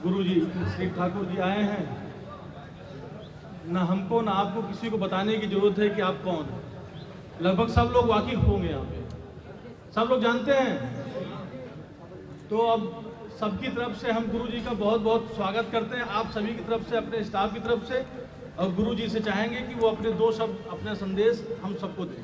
गुरु जी श्री ठाकुर जी आए हैं, ना हमको ना आपको किसी को बताने की जरूरत है कि आप कौन हैं। लगभग सब लोग वाकिफ होंगे, यहाँ पे सब लोग जानते हैं। तो अब सबकी तरफ से हम गुरु जी का बहुत बहुत स्वागत करते हैं, आप सभी की तरफ से, अपने स्टाफ की तरफ से। और गुरु जी से चाहेंगे कि वो अपने दो शब्द, अपना संदेश हम सबको दें।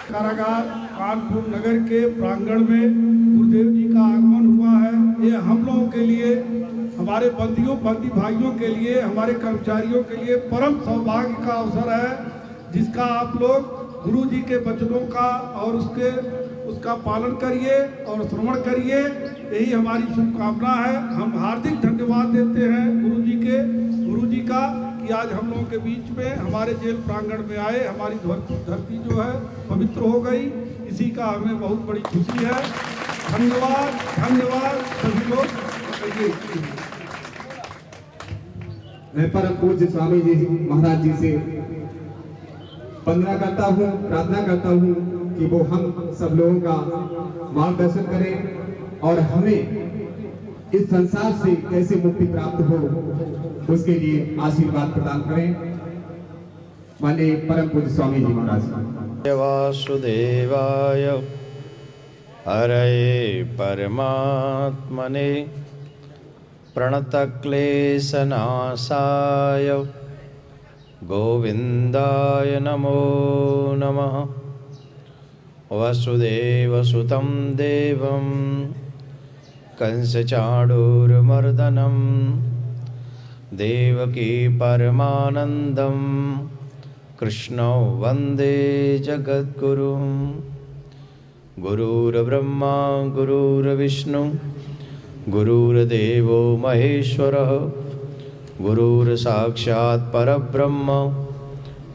कारागार कानपुर नगर के प्रांगण में गुरुदेव जी का आगमन हुआ है। ये हम लोगों के लिए, हमारे बंदी भाइयों के लिए, हमारे कर्मचारियों के लिए परम सौभाग्य का अवसर है, जिसका आप लोग गुरु जी के वचनों का और उसका पालन करिए और श्रवण करिए। यही हमारी शुभकामना है। हम हार्दिक धन्यवाद देते हैं गुरु जी का कि आज हम लोगों के बीच में हमारे जेल प्रांगण में आए। हमारी धरती जो है पवित्र हो गई, इसी का हमें बहुत बड़ी खुशी है। धन्यवाद धन्यवाद सभी लोग। मैं परम पूज्य स्वामी जी महाराज जी से वंदना करता हूँ, प्रार्थना करता हूँ कि वो हम सब लोगों का मार्गदर्शन करें और हमें इस संसार से कैसे मुक्ति प्राप्त हो उसके लिए आशीर्वाद प्रदान करें। माननीय परम पूज्य स्वामी जी महाराज। वासुदेवाय हरये परमात्मने प्रणतक्लेशनाशाय गोविंदाय नमो नमः। वसुदेवसुतं देवं कंसचाणूरमर्दनं देवकी परमानन्दं कृष्णौ वन्दे जगद्गुरुं। गुरुर्ब्रह्मा गुरुर्विष्णु गुरुर्देवो महेश्वरः गुरुर्साक्षात् परब्रह्म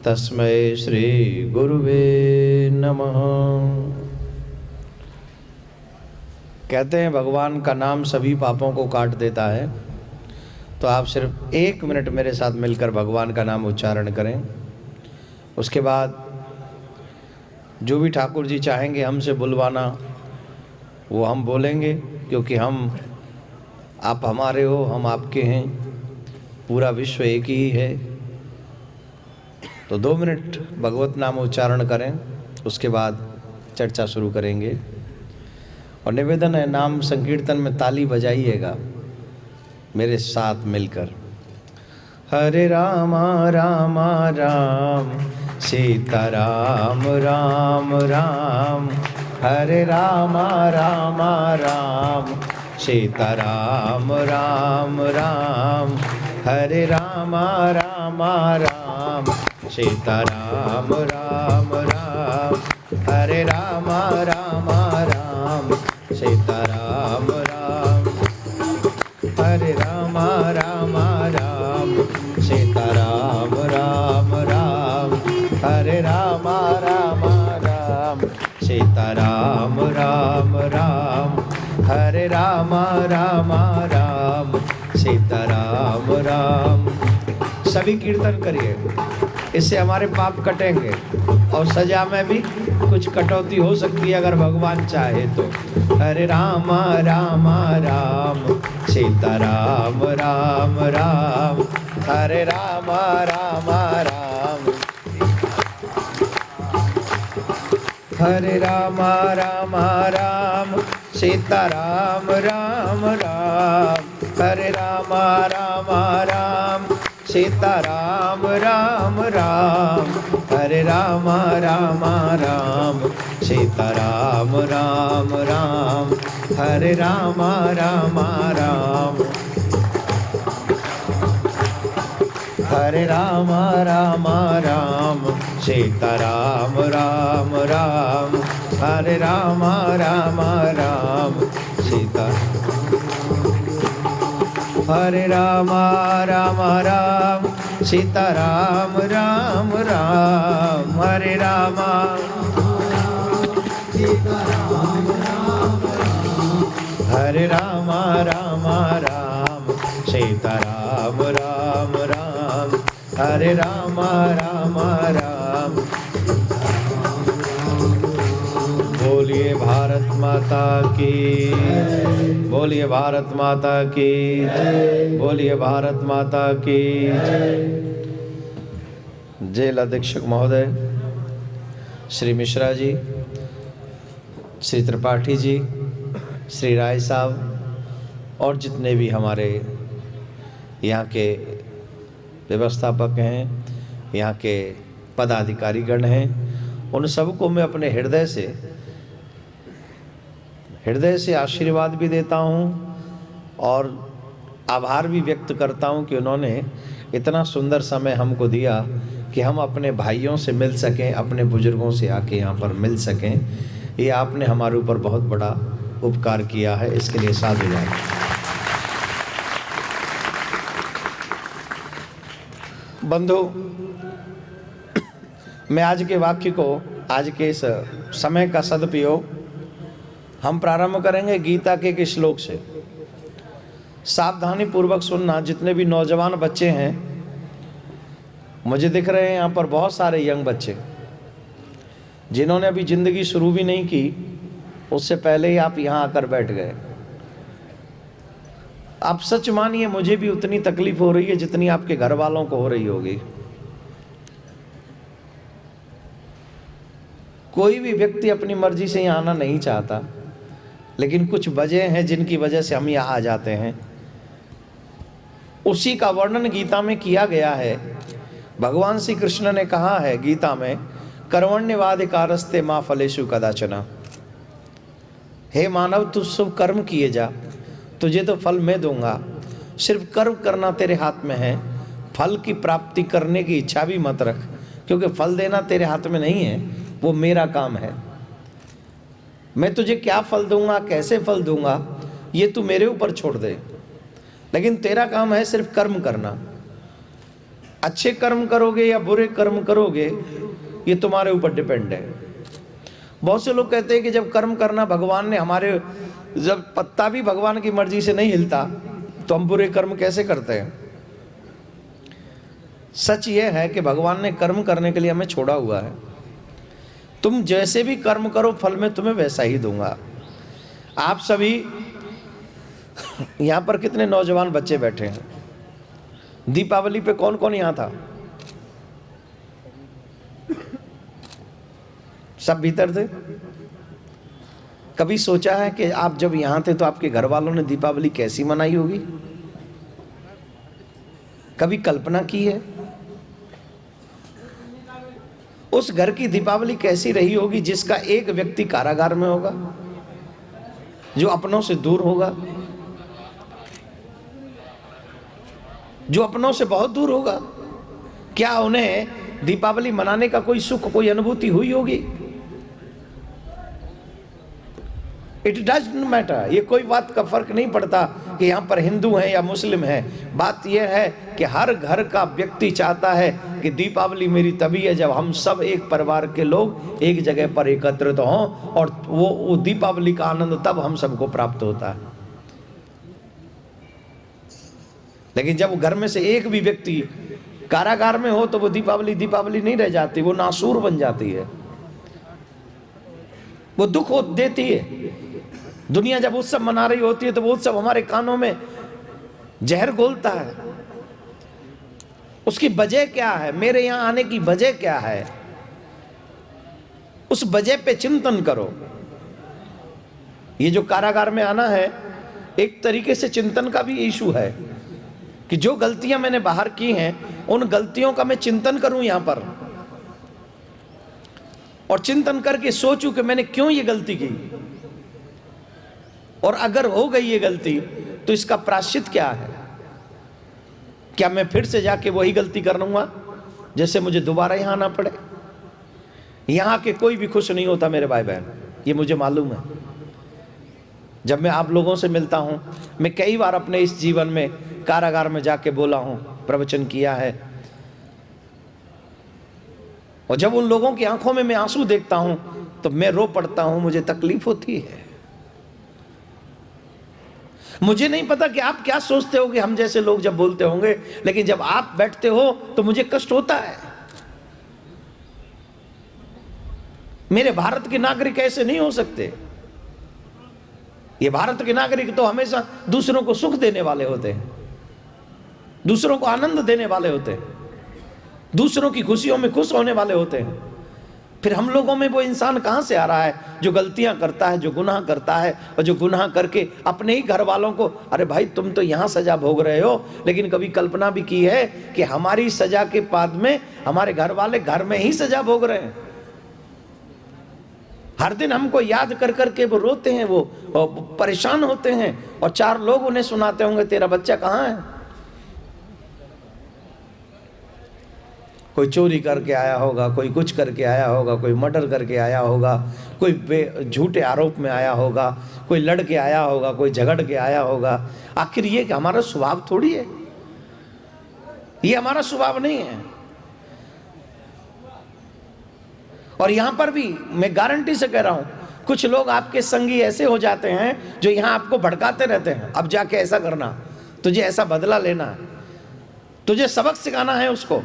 तस्मै श्री गुरुवे नमः। कहते हैं भगवान का नाम सभी पापों को काट देता है। तो आप सिर्फ 1 मिनट मेरे साथ मिलकर भगवान का नाम उच्चारण करें। उसके बाद जो भी ठाकुर जी चाहेंगे हमसे बुलवाना वो हम बोलेंगे, क्योंकि आप हमारे हो, हम आपके हैं, पूरा विश्व एक ही है। तो 2 मिनट भगवत नाम उच्चारण करें, उसके बाद चर्चा शुरू करेंगे। और निवेदन है, नाम संकीर्तन में ताली बजाइएगा मेरे साथ मिलकर। हरे राम राम राम सीता राम राम राम, हरे राम राम राम सीता राम राम राम, हरे राम राम राम सीता राम राम राम, हरे राम राम राम सीता राम राम, हरे राम राम राम सीता राम राम राम, हरे राम राम राम सीता राम राम राम, हरे राम राम राम सीता राम राम। सभी कीर्तन करिए, इससे हमारे पाप कटेंगे और सजा में भी कुछ कटौती हो सकती है अगर भगवान चाहे तो। हरे राम राम राम सीता राम राम राम, हरे राम राम राम, हरे राम राम राम सीता राम राम राम, हरे राम राम राम सीता राम राम राम, हरे राम राम राम सीता राम राम राम, हरे राम राम राम, हरे राम राम राम सीता राम राम राम, हरे राम राम राम सीता, हरे राम राम राम सीता राम राम राम, हरे राम सीता राम राम राम, हरे राम राम राम सीता राम राम राम, हरे राम राम राम, माता की, बोलिए भारत माता की, बोलिए भारत माता की। जेल अधीक्षक महोदय, श्री मिश्रा जी, श्री त्रिपाठी जी, श्री राय साहब और जितने भी हमारे यहाँ के व्यवस्थापक हैं, यहाँ के पदाधिकारीगण हैं, उन सबको मैं अपने हृदय से आशीर्वाद भी देता हूँ और आभार भी व्यक्त करता हूँ कि उन्होंने इतना सुंदर समय हमको दिया कि हम अपने भाइयों से मिल सकें, अपने बुजुर्गों से आके यहाँ पर मिल सकें। ये आपने हमारे ऊपर बहुत बड़ा उपकार किया है, इसके लिए साधुवाद। बंधु, मैं आज के वाक्य को, आज के इस समय का सदुपयोग हम प्रारंभ करेंगे गीता के एक श्लोक से। सावधानी पूर्वक सुनना। जितने भी नौजवान बच्चे हैं, मुझे दिख रहे हैं यहाँ पर बहुत सारे यंग बच्चे जिन्होंने अभी ज़िंदगी शुरू भी नहीं की, उससे पहले ही आप यहाँ आकर बैठ गए। आप सच मानिए, मुझे भी उतनी तकलीफ हो रही है जितनी आपके घर वालों को हो रही होगी। कोई भी व्यक्ति अपनी मर्जी से यहाँ आना नहीं चाहता, लेकिन कुछ वजह हैं जिनकी वजह से हम यहाँ आ जाते हैं। उसी का वर्णन गीता में किया गया है। भगवान श्री कृष्ण ने कहा है गीता में, कर्मण्यवाधिकारस्ते मां फलेषु कदाचन। हे मानव, तू शुभ कर्म किए जा, तुझे तो फल मैं दूंगा। सिर्फ कर्म करना तेरे हाथ में है, फल की प्राप्ति करने की इच्छा भी मत रख, क्योंकि फल देना तेरे हाथ में नहीं है, वो मेरा काम है। मैं तुझे क्या फल दूंगा, कैसे फल दूंगा, ये तू मेरे ऊपर छोड़ दे, लेकिन तेरा काम है सिर्फ कर्म करना। अच्छे कर्म करोगे या बुरे कर्म करोगे, ये तुम्हारे ऊपर डिपेंड है। बहुत से लोग कहते हैं कि जब कर्म करना भगवान ने हमारे, जब पत्ता भी भगवान की मर्जी से नहीं हिलता तो हम बुरे कर्म कैसे करते हैं। सच ये है कि भगवान ने कर्म करने के लिए हमें छोड़ा हुआ है। तुम जैसे भी कर्म करो, फल मैं तुम्हें वैसा ही दूंगा। आप सभी यहाँ पर कितने नौजवान बच्चे बैठे हैं? दीपावली पे कौन कौन यहाँ था? सब भीतर थे? कभी सोचा है कि आप जब यहाँ थे तो आपके घर वालों ने दीपावली कैसी मनाई होगी? कभी कल्पना की है? उस घर की दीपावली कैसी रही होगी जिसका एक व्यक्ति कारागार में होगा, जो अपनों से दूर होगा, जो अपनों से बहुत दूर होगा? क्या उन्हें दीपावली मनाने का कोई सुख, कोई अनुभूति हुई होगी? It doesn't matter. ये कोई बात का फर्क नहीं पड़ता कि यहाँ पर हिंदू हैं या मुस्लिम हैं। बात यह है कि हर घर का व्यक्ति चाहता है कि दीपावली मेरी तभी है जब हम सब एक परिवार के लोग एक जगह पर एकत्रित हों, और वो दीपावली का आनंद तब हम सबको प्राप्त होता है। लेकिन जब घर में से एक भी व्यक्ति कारागार में हो तो वो दीपावली नहीं रह जाती, वो नासूर बन जाती है, वो दुख देती है। दुनिया जब उत्सव मना रही होती है तो वो उत्सव हमारे कानों में जहर घोलता है। उसकी वजह क्या है? मेरे यहां आने की वजह क्या है? उस वजह पे चिंतन करो। ये जो कारागार में आना है, एक तरीके से चिंतन का भी इशू है कि जो गलतियां मैंने बाहर की हैं, उन गलतियों का मैं चिंतन करूं यहां पर, और चिंतन करके सोचूं कि मैंने क्यों ये गलती की, और अगर हो गई ये गलती तो इसका प्रायश्चित क्या है। क्या मैं फिर से जाके वही गलती कर लूंगा जैसे मुझे दोबारा यहां आना पड़े? यहां के कोई भी खुश नहीं होता मेरे भाई बहन, ये मुझे मालूम है। जब मैं आप लोगों से मिलता हूं, मैं कई बार अपने इस जीवन में कारागार में जाके बोला हूं, प्रवचन किया है, और जब उन लोगों की आंखों में मैं आंसू देखता हूं तो मैं रो पड़ता हूं, मुझे तकलीफ होती है। मुझे नहीं पता कि आप क्या सोचते हो कि हम जैसे लोग जब बोलते होंगे, लेकिन जब आप बैठते हो तो मुझे कष्ट होता है। मेरे भारत के नागरिक ऐसे नहीं हो सकते। ये भारत के नागरिक तो हमेशा दूसरों को सुख देने वाले होते हैं, दूसरों को आनंद देने वाले होते हैं, दूसरों की खुशियों में खुश होने वाले होते हैं। फिर हम लोगों में वो इंसान कहाँ से आ रहा है जो गलतियां करता है, जो गुनाह करता है, और जो गुनाह करके अपने ही घर वालों को, अरे भाई तुम तो यहाँ सजा भोग रहे हो, लेकिन कभी कल्पना भी की है कि हमारी सजा के बाद में हमारे घर वाले घर में ही सजा भोग रहे हैं। हर दिन हमको याद कर करके वो रोते हैं, वो परेशान होते हैं, और 4 लोग उन्हें सुनाते होंगे तेरा बच्चा कहाँ है। कोई चोरी करके आया होगा, कोई कुछ करके आया होगा, कोई मर्डर करके आया होगा, कोई झूठे आरोप में आया होगा, कोई लड़ के आया होगा, कोई झगड़ के आया होगा। आखिर ये हमारा स्वभाव थोड़ी है, ये हमारा स्वभाव नहीं है। और यहां पर भी मैं गारंटी से कह रहा हूं, कुछ लोग आपके संगी ऐसे हो जाते हैं जो यहां आपको भड़काते रहते हैं, अब जाके ऐसा करना, तुझे ऐसा बदला लेना है, तुझे सबक सिखाना है उसको।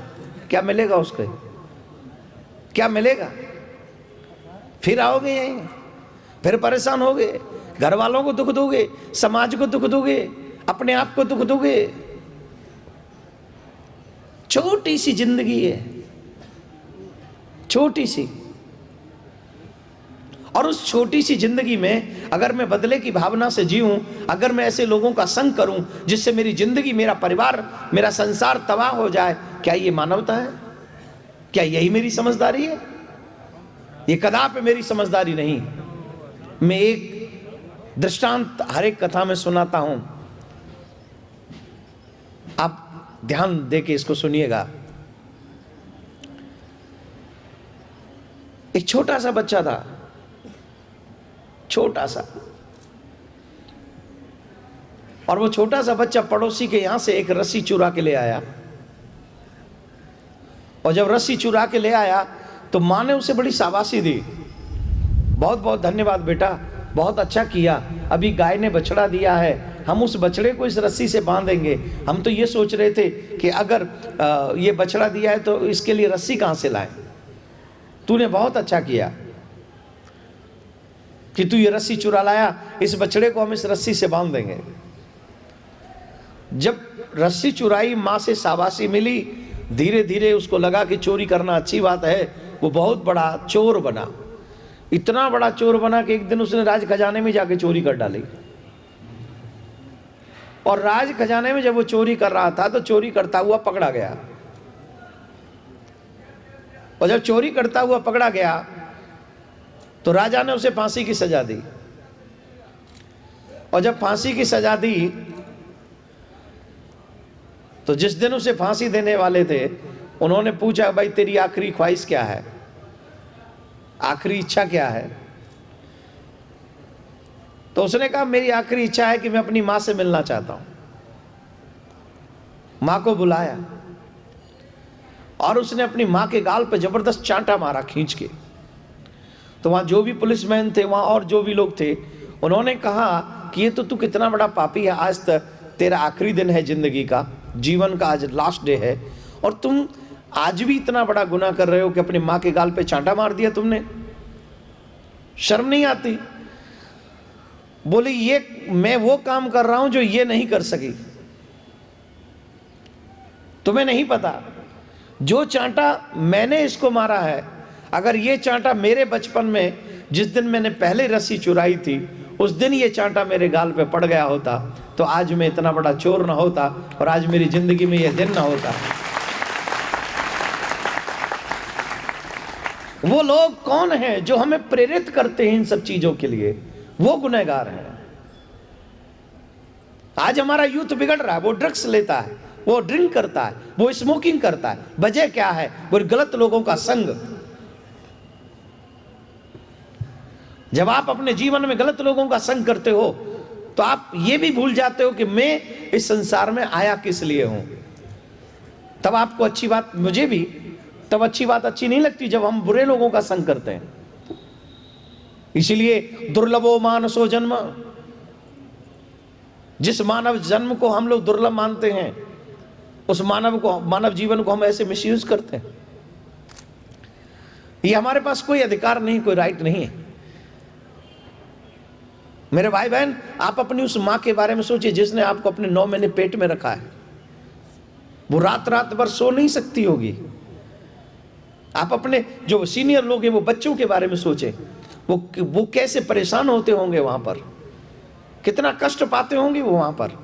क्या मिलेगा उसको, क्या मिलेगा? फिर आओगे यहीं, फिर परेशान होगे, घर वालों को दुख दोगे, समाज को दुख दोगे, अपने आप को दुख दोगे। छोटी सी जिंदगी है, छोटी सी, और उस छोटी सी जिंदगी में अगर मैं बदले की भावना से जीऊं, अगर मैं ऐसे लोगों का संग करूं जिससे मेरी जिंदगी, मेरा परिवार, मेरा संसार तबाह हो जाए, क्या ये मानवता है? क्या यही मेरी समझदारी है? ये कदापि मेरी समझदारी नहीं। मैं एक दृष्टांत हर एक कथा में सुनाता हूं, आप ध्यान देके इसको सुनिएगा। एक छोटा सा बच्चा था, छोटा सा, और वो छोटा सा बच्चा पड़ोसी के यहां से एक रस्सी चुरा के ले आया, और जब रस्सी चुरा के ले आया तो माँ ने उसे बड़ी शाबाशी दी, बहुत बहुत धन्यवाद बेटा, बहुत अच्छा किया, अभी गाय ने बछड़ा दिया है, हम उस बछड़े को इस रस्सी से बांधेंगे। हम तो ये सोच रहे थे कि अगर ये बछड़ा दिया है तो इसके लिए रस्सी कहाँ से लाएं, तूने बहुत अच्छा किया कि तू ये रस्सी चुरा लाया, इस बछड़े को हम इस रस्सी से बांध देंगे। जब रस्सी चुराई, माँ से शाबाशी मिली, धीरे धीरे उसको लगा कि चोरी करना अच्छी बात है, वो बहुत बड़ा चोर बना, इतना बड़ा चोर बना कि एक दिन उसने राज खजाने में जाके चोरी कर डाली। और राज खजाने में जब वो चोरी कर रहा था तो चोरी करता हुआ पकड़ा गया, और जब चोरी करता हुआ पकड़ा गया तो राजा ने उसे फांसी की सजा दी। और जब फांसी की सजा दी तो जिस दिन उसे फांसी देने वाले थे उन्होंने पूछा, भाई तेरी आखिरी ख्वाहिश क्या है, आखिरी इच्छा क्या है? तो उसने कहा, मेरी आखिरी इच्छा है कि मैं अपनी मां से मिलना चाहता हूं। मां को बुलाया और उसने अपनी मां के गाल पर जबरदस्त चांटा मारा खींच के। तो वहां जो भी पुलिसमैन थे, वहां और जो भी लोग थे, उन्होंने कहा कि ये तो तू कितना बड़ा पापी है, आज तक तेरा आखिरी दिन है जिंदगी का, जीवन का आज लास्ट डे है, और तुम आज भी इतना बड़ा गुनाह कर रहे हो कि अपनी मां के गाल पे चांटा मार दिया तुमने, शर्म नहीं आती? बोले, ये मैं वो काम कर रहा हूं जो ये नहीं कर सकी, तुम्हें नहीं पता, जो चांटा मैंने इसको मारा है, अगर ये चांटा मेरे बचपन में जिस दिन मैंने पहले रस्सी चुराई थी उस दिन ये चांटा मेरे गाल पे पड़ गया होता तो आज मैं इतना बड़ा चोर ना होता, और आज मेरी जिंदगी में यह दिन ना होता। वो लोग कौन हैं जो हमें प्रेरित करते हैं इन सब चीजों के लिए? वो गुनहगार हैं। आज हमारा यूथ बिगड़ रहा है, वो ड्रग्स लेता है, वो ड्रिंक करता है, वो स्मोकिंग करता है। वजह क्या है? वो गलत लोगों का संग। जब आप अपने जीवन में गलत लोगों का संग करते हो तो आप ये भी भूल जाते हो कि मैं इस संसार में आया किस लिए हूं। तब आपको अच्छी बात, मुझे भी तब अच्छी बात अच्छी नहीं लगती जब हम बुरे लोगों का संग करते हैं। इसीलिए दुर्लभो मानसो जन्म, जिस मानव जन्म को हम लोग दुर्लभ मानते हैं उस मानव जीवन को हम ऐसे मिसयूज करते हैं। ये हमारे पास कोई अधिकार नहीं, कोई राइट नहीं है। मेरे भाई बहन, आप अपनी उस माँ के बारे में सोचिए जिसने आपको अपने 9 महीने पेट में रखा है। वो रात रात भर सो नहीं सकती होगी। आप अपने जो सीनियर लोग हैं वो बच्चों के बारे में सोचें, वो कैसे परेशान होते होंगे वहां पर, कितना कष्ट पाते होंगे वो वहां पर।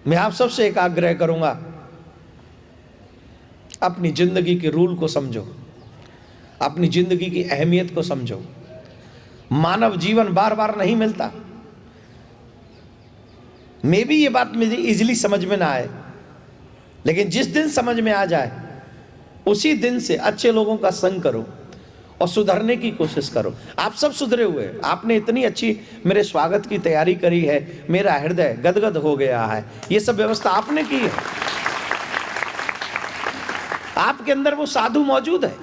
मैं आप सबसे एक आग्रह करूंगा, अपनी जिंदगी के रूल को समझो, अपनी जिंदगी की अहमियत को समझो। मानव जीवन बार बार नहीं मिलता। मे भी ये बात मुझे इजीली समझ में ना आए, लेकिन जिस दिन समझ में आ जाए उसी दिन से अच्छे लोगों का संग करो और सुधरने की कोशिश करो। आप सब सुधरे हुए, आपने इतनी अच्छी मेरे स्वागत की तैयारी करी है, मेरा हृदय गदगद हो गया है। ये सब व्यवस्था आपने की है। आपके अंदर वो साधु मौजूद है,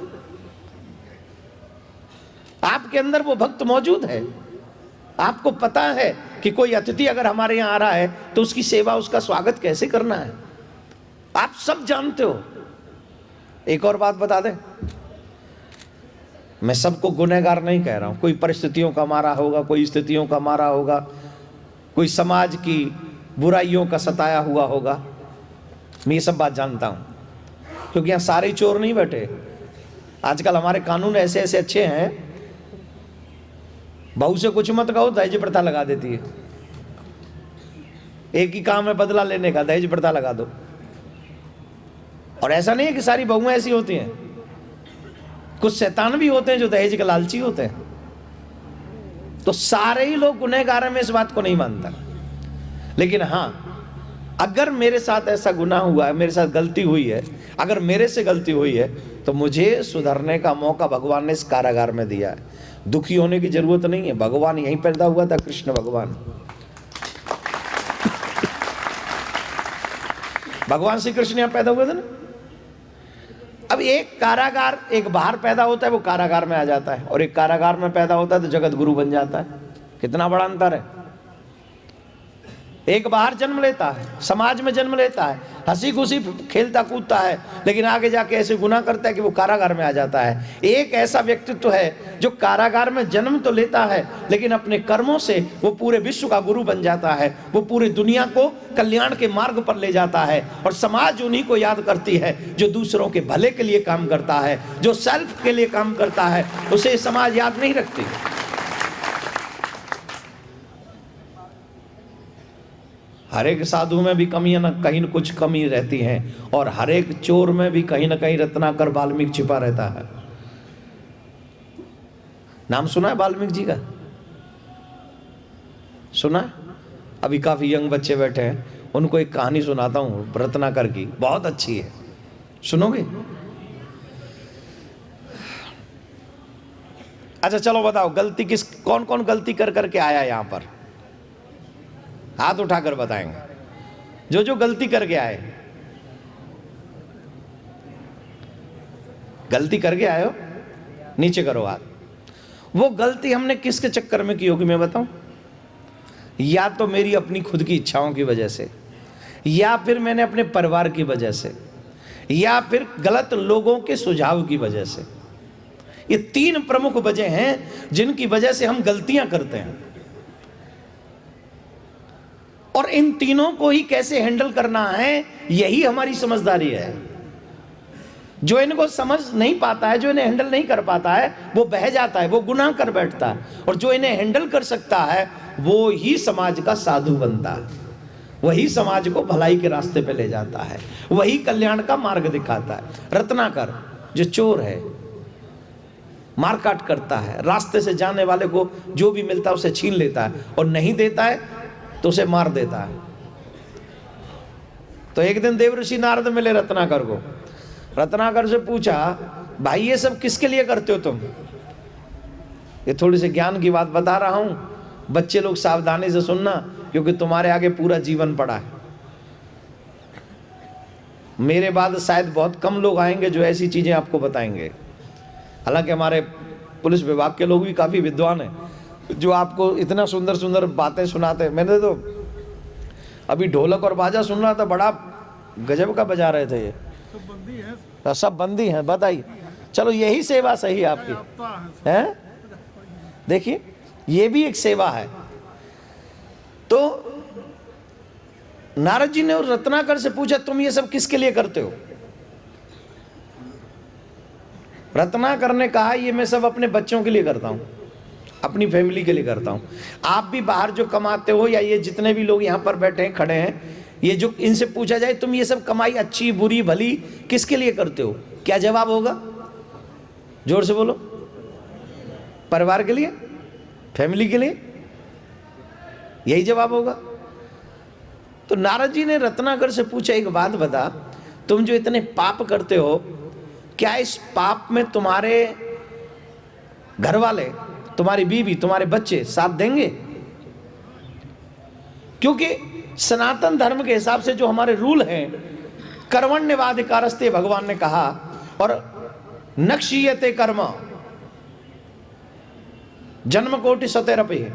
आपके अंदर वो भक्त मौजूद है। आपको पता है कि कोई अतिथि अगर हमारे यहां आ रहा है तो उसकी सेवा, उसका स्वागत कैसे करना है, आप सब जानते हो। एक और बात बता दें, मैं सबको गुनहगार नहीं कह रहा हूं। कोई परिस्थितियों का मारा होगा, कोई स्थितियों का मारा होगा, कोई समाज की बुराइयों का सताया हुआ होगा। मैं ये सब बात जानता हूं, क्योंकि यहां सारे चोर नहीं बैठे। आजकल हमारे कानून ऐसे ऐसे अच्छे हैं, बहू से कुछ मत कहो, दहेज प्रथा लगा देती है। एक ही काम है बदला लेने का, दहेज प्रथा लगा दो। और ऐसा नहीं है कि सारी बहुएं ऐसी होती हैं, कुछ शैतान भी होते हैं जो दहेज के लालची होते हैं। तो सारे ही लोग गुनहगार हैं, मैं इस बात को नहीं मानता। लेकिन हां, अगर मेरे साथ ऐसा गुनाह हुआ है, मेरे साथ गलती हुई है, अगर मेरे से गलती हुई है, तो मुझे सुधरने का मौका भगवान ने इस कारागार में दिया है। दुखी होने की जरूरत नहीं है, भगवान यहीं पैदा हुआ था, कृष्ण भगवान। भगवान श्री कृष्ण यहां पैदा हुए थे ना। अब एक कारागार, एक बाहर पैदा होता है वो कारागार में आ जाता है, और एक कारागार में पैदा होता है तो जगत गुरु बन जाता है। कितना बड़ा अंतर है। एक बाहर जन्म लेता है, समाज में जन्म लेता है, हंसी खुशी खेलता कूदता है, लेकिन आगे जाके ऐसे गुनाह करता है कि वो कारागार में आ जाता है। एक ऐसा व्यक्तित्व है जो कारागार में जन्म तो लेता है, लेकिन अपने कर्मों से वो पूरे विश्व का गुरु बन जाता है। वो पूरी दुनिया को कल्याण के मार्ग पर ले जाता है, और समाज उन्हीं को याद करती है जो दूसरों के भले के लिए काम करता है, जो सेल्फ के लिए काम करता है, उसे समाज याद नहीं रखती। हर एक साधु में भी कमियां, न कहीं न कुछ कमी रहती हैं, और हर एक चोर में भी कहीं ना कहीं रत्नाकर वाल्मीकि छिपा रहता है। नाम सुना है वाल्मीकि जी का? सुना है? अभी काफी यंग बच्चे बैठे हैं, उनको एक कहानी सुनाता हूं रत्नाकर की, बहुत अच्छी है, सुनोगे? अच्छा चलो बताओ, गलती किस, कौन कौन गलती कर करके आया यहां पर? हाथ उठाकर बताएंगे जो जो गलती करके आए। गलती करके आए हो, नीचे करो हाथ। वो गलती हमने किसके चक्कर में की होगी मैं बताऊं? या तो मेरी अपनी खुद की इच्छाओं की वजह से, या फिर मैंने अपने परिवार की वजह से, या फिर गलत लोगों के सुझाव की वजह से। ये 3 प्रमुख वजह हैं जिनकी वजह से हम गलतियां करते हैं, और इन तीनों को ही कैसे हैंडल करना है, यही हमारी समझदारी है। जो इनको समझ नहीं पाता है, जो इन्हें हैंडल नहीं कर पाता है, वो बह जाता है, वो गुनाह कर बैठता है। और जो इन्हें हैंडल कर सकता है, वो ही समाज का साधु बनता है, वही समाज को भलाई के रास्ते पे ले जाता है, वही कल्याण का मार्ग दिखाता है। रत्नाकर जो चोर है, मारकाट करता है, रास्ते से जाने वाले को जो भी मिलता है उसे छीन लेता है, और नहीं देता है तो उसे मार देता है। तो एक दिन देवऋषि नारद मिले रत्नाकर को। रत्नाकर से पूछा, भाई ये सब किसके लिए करते हो तुम? ये थोड़ी सी ज्ञान की बात बता रहा हूं, बच्चे लोग सावधानी से सुनना, क्योंकि तुम्हारे आगे पूरा जीवन पड़ा है। मेरे बाद शायद बहुत कम लोग आएंगे जो ऐसी चीजें आपको बताएंगे। हालांकि हमारे पुलिस विभाग के लोग भी काफी विद्वान हैं जो आपको इतना सुंदर सुंदर बातें सुनाते हैं। मैंने तो अभी ढोलक और बाजा सुन रहा था, बड़ा गजब का बजा रहे थे ये। सब बंदी हैं, बताइए। चलो यही सेवा सही है आपकी, हैं? देखिए ये भी एक सेवा है। तो नारद जी ने उस रत्नाकर से पूछा, तुम ये सब किसके लिए करते हो? रत्नाकर ने कहा, ये मैं सब अपने बच्चों के लिए करता हूं, अपनी फैमिली के लिए करता हूं। आप भी बाहर जो कमाते हो, या ये जितने भी लोग यहां पर बैठे हैं, खड़े हैं, ये जो इनसे पूछा जाए तुम ये सब कमाई अच्छी बुरी भली किसके लिए करते हो, क्या जवाब होगा? जोर से बोलो। परिवार के लिए, फैमिली के लिए, यही जवाब होगा। तो नारद जी ने रत्नाकर से पूछा, एक बात बता, तुम जो इतने पाप करते हो, क्या इस पाप में तुम्हारे घर वाले, तुम्हारी बीवी, तुम्हारे बच्चे साथ देंगे? क्योंकि सनातन धर्म के हिसाब से जो हमारे रूल हैं, कर्मण्यवाधिकारस्ते भगवान ने कहा, और नक्षीयते कर्म जन्म कोटि सतेरपि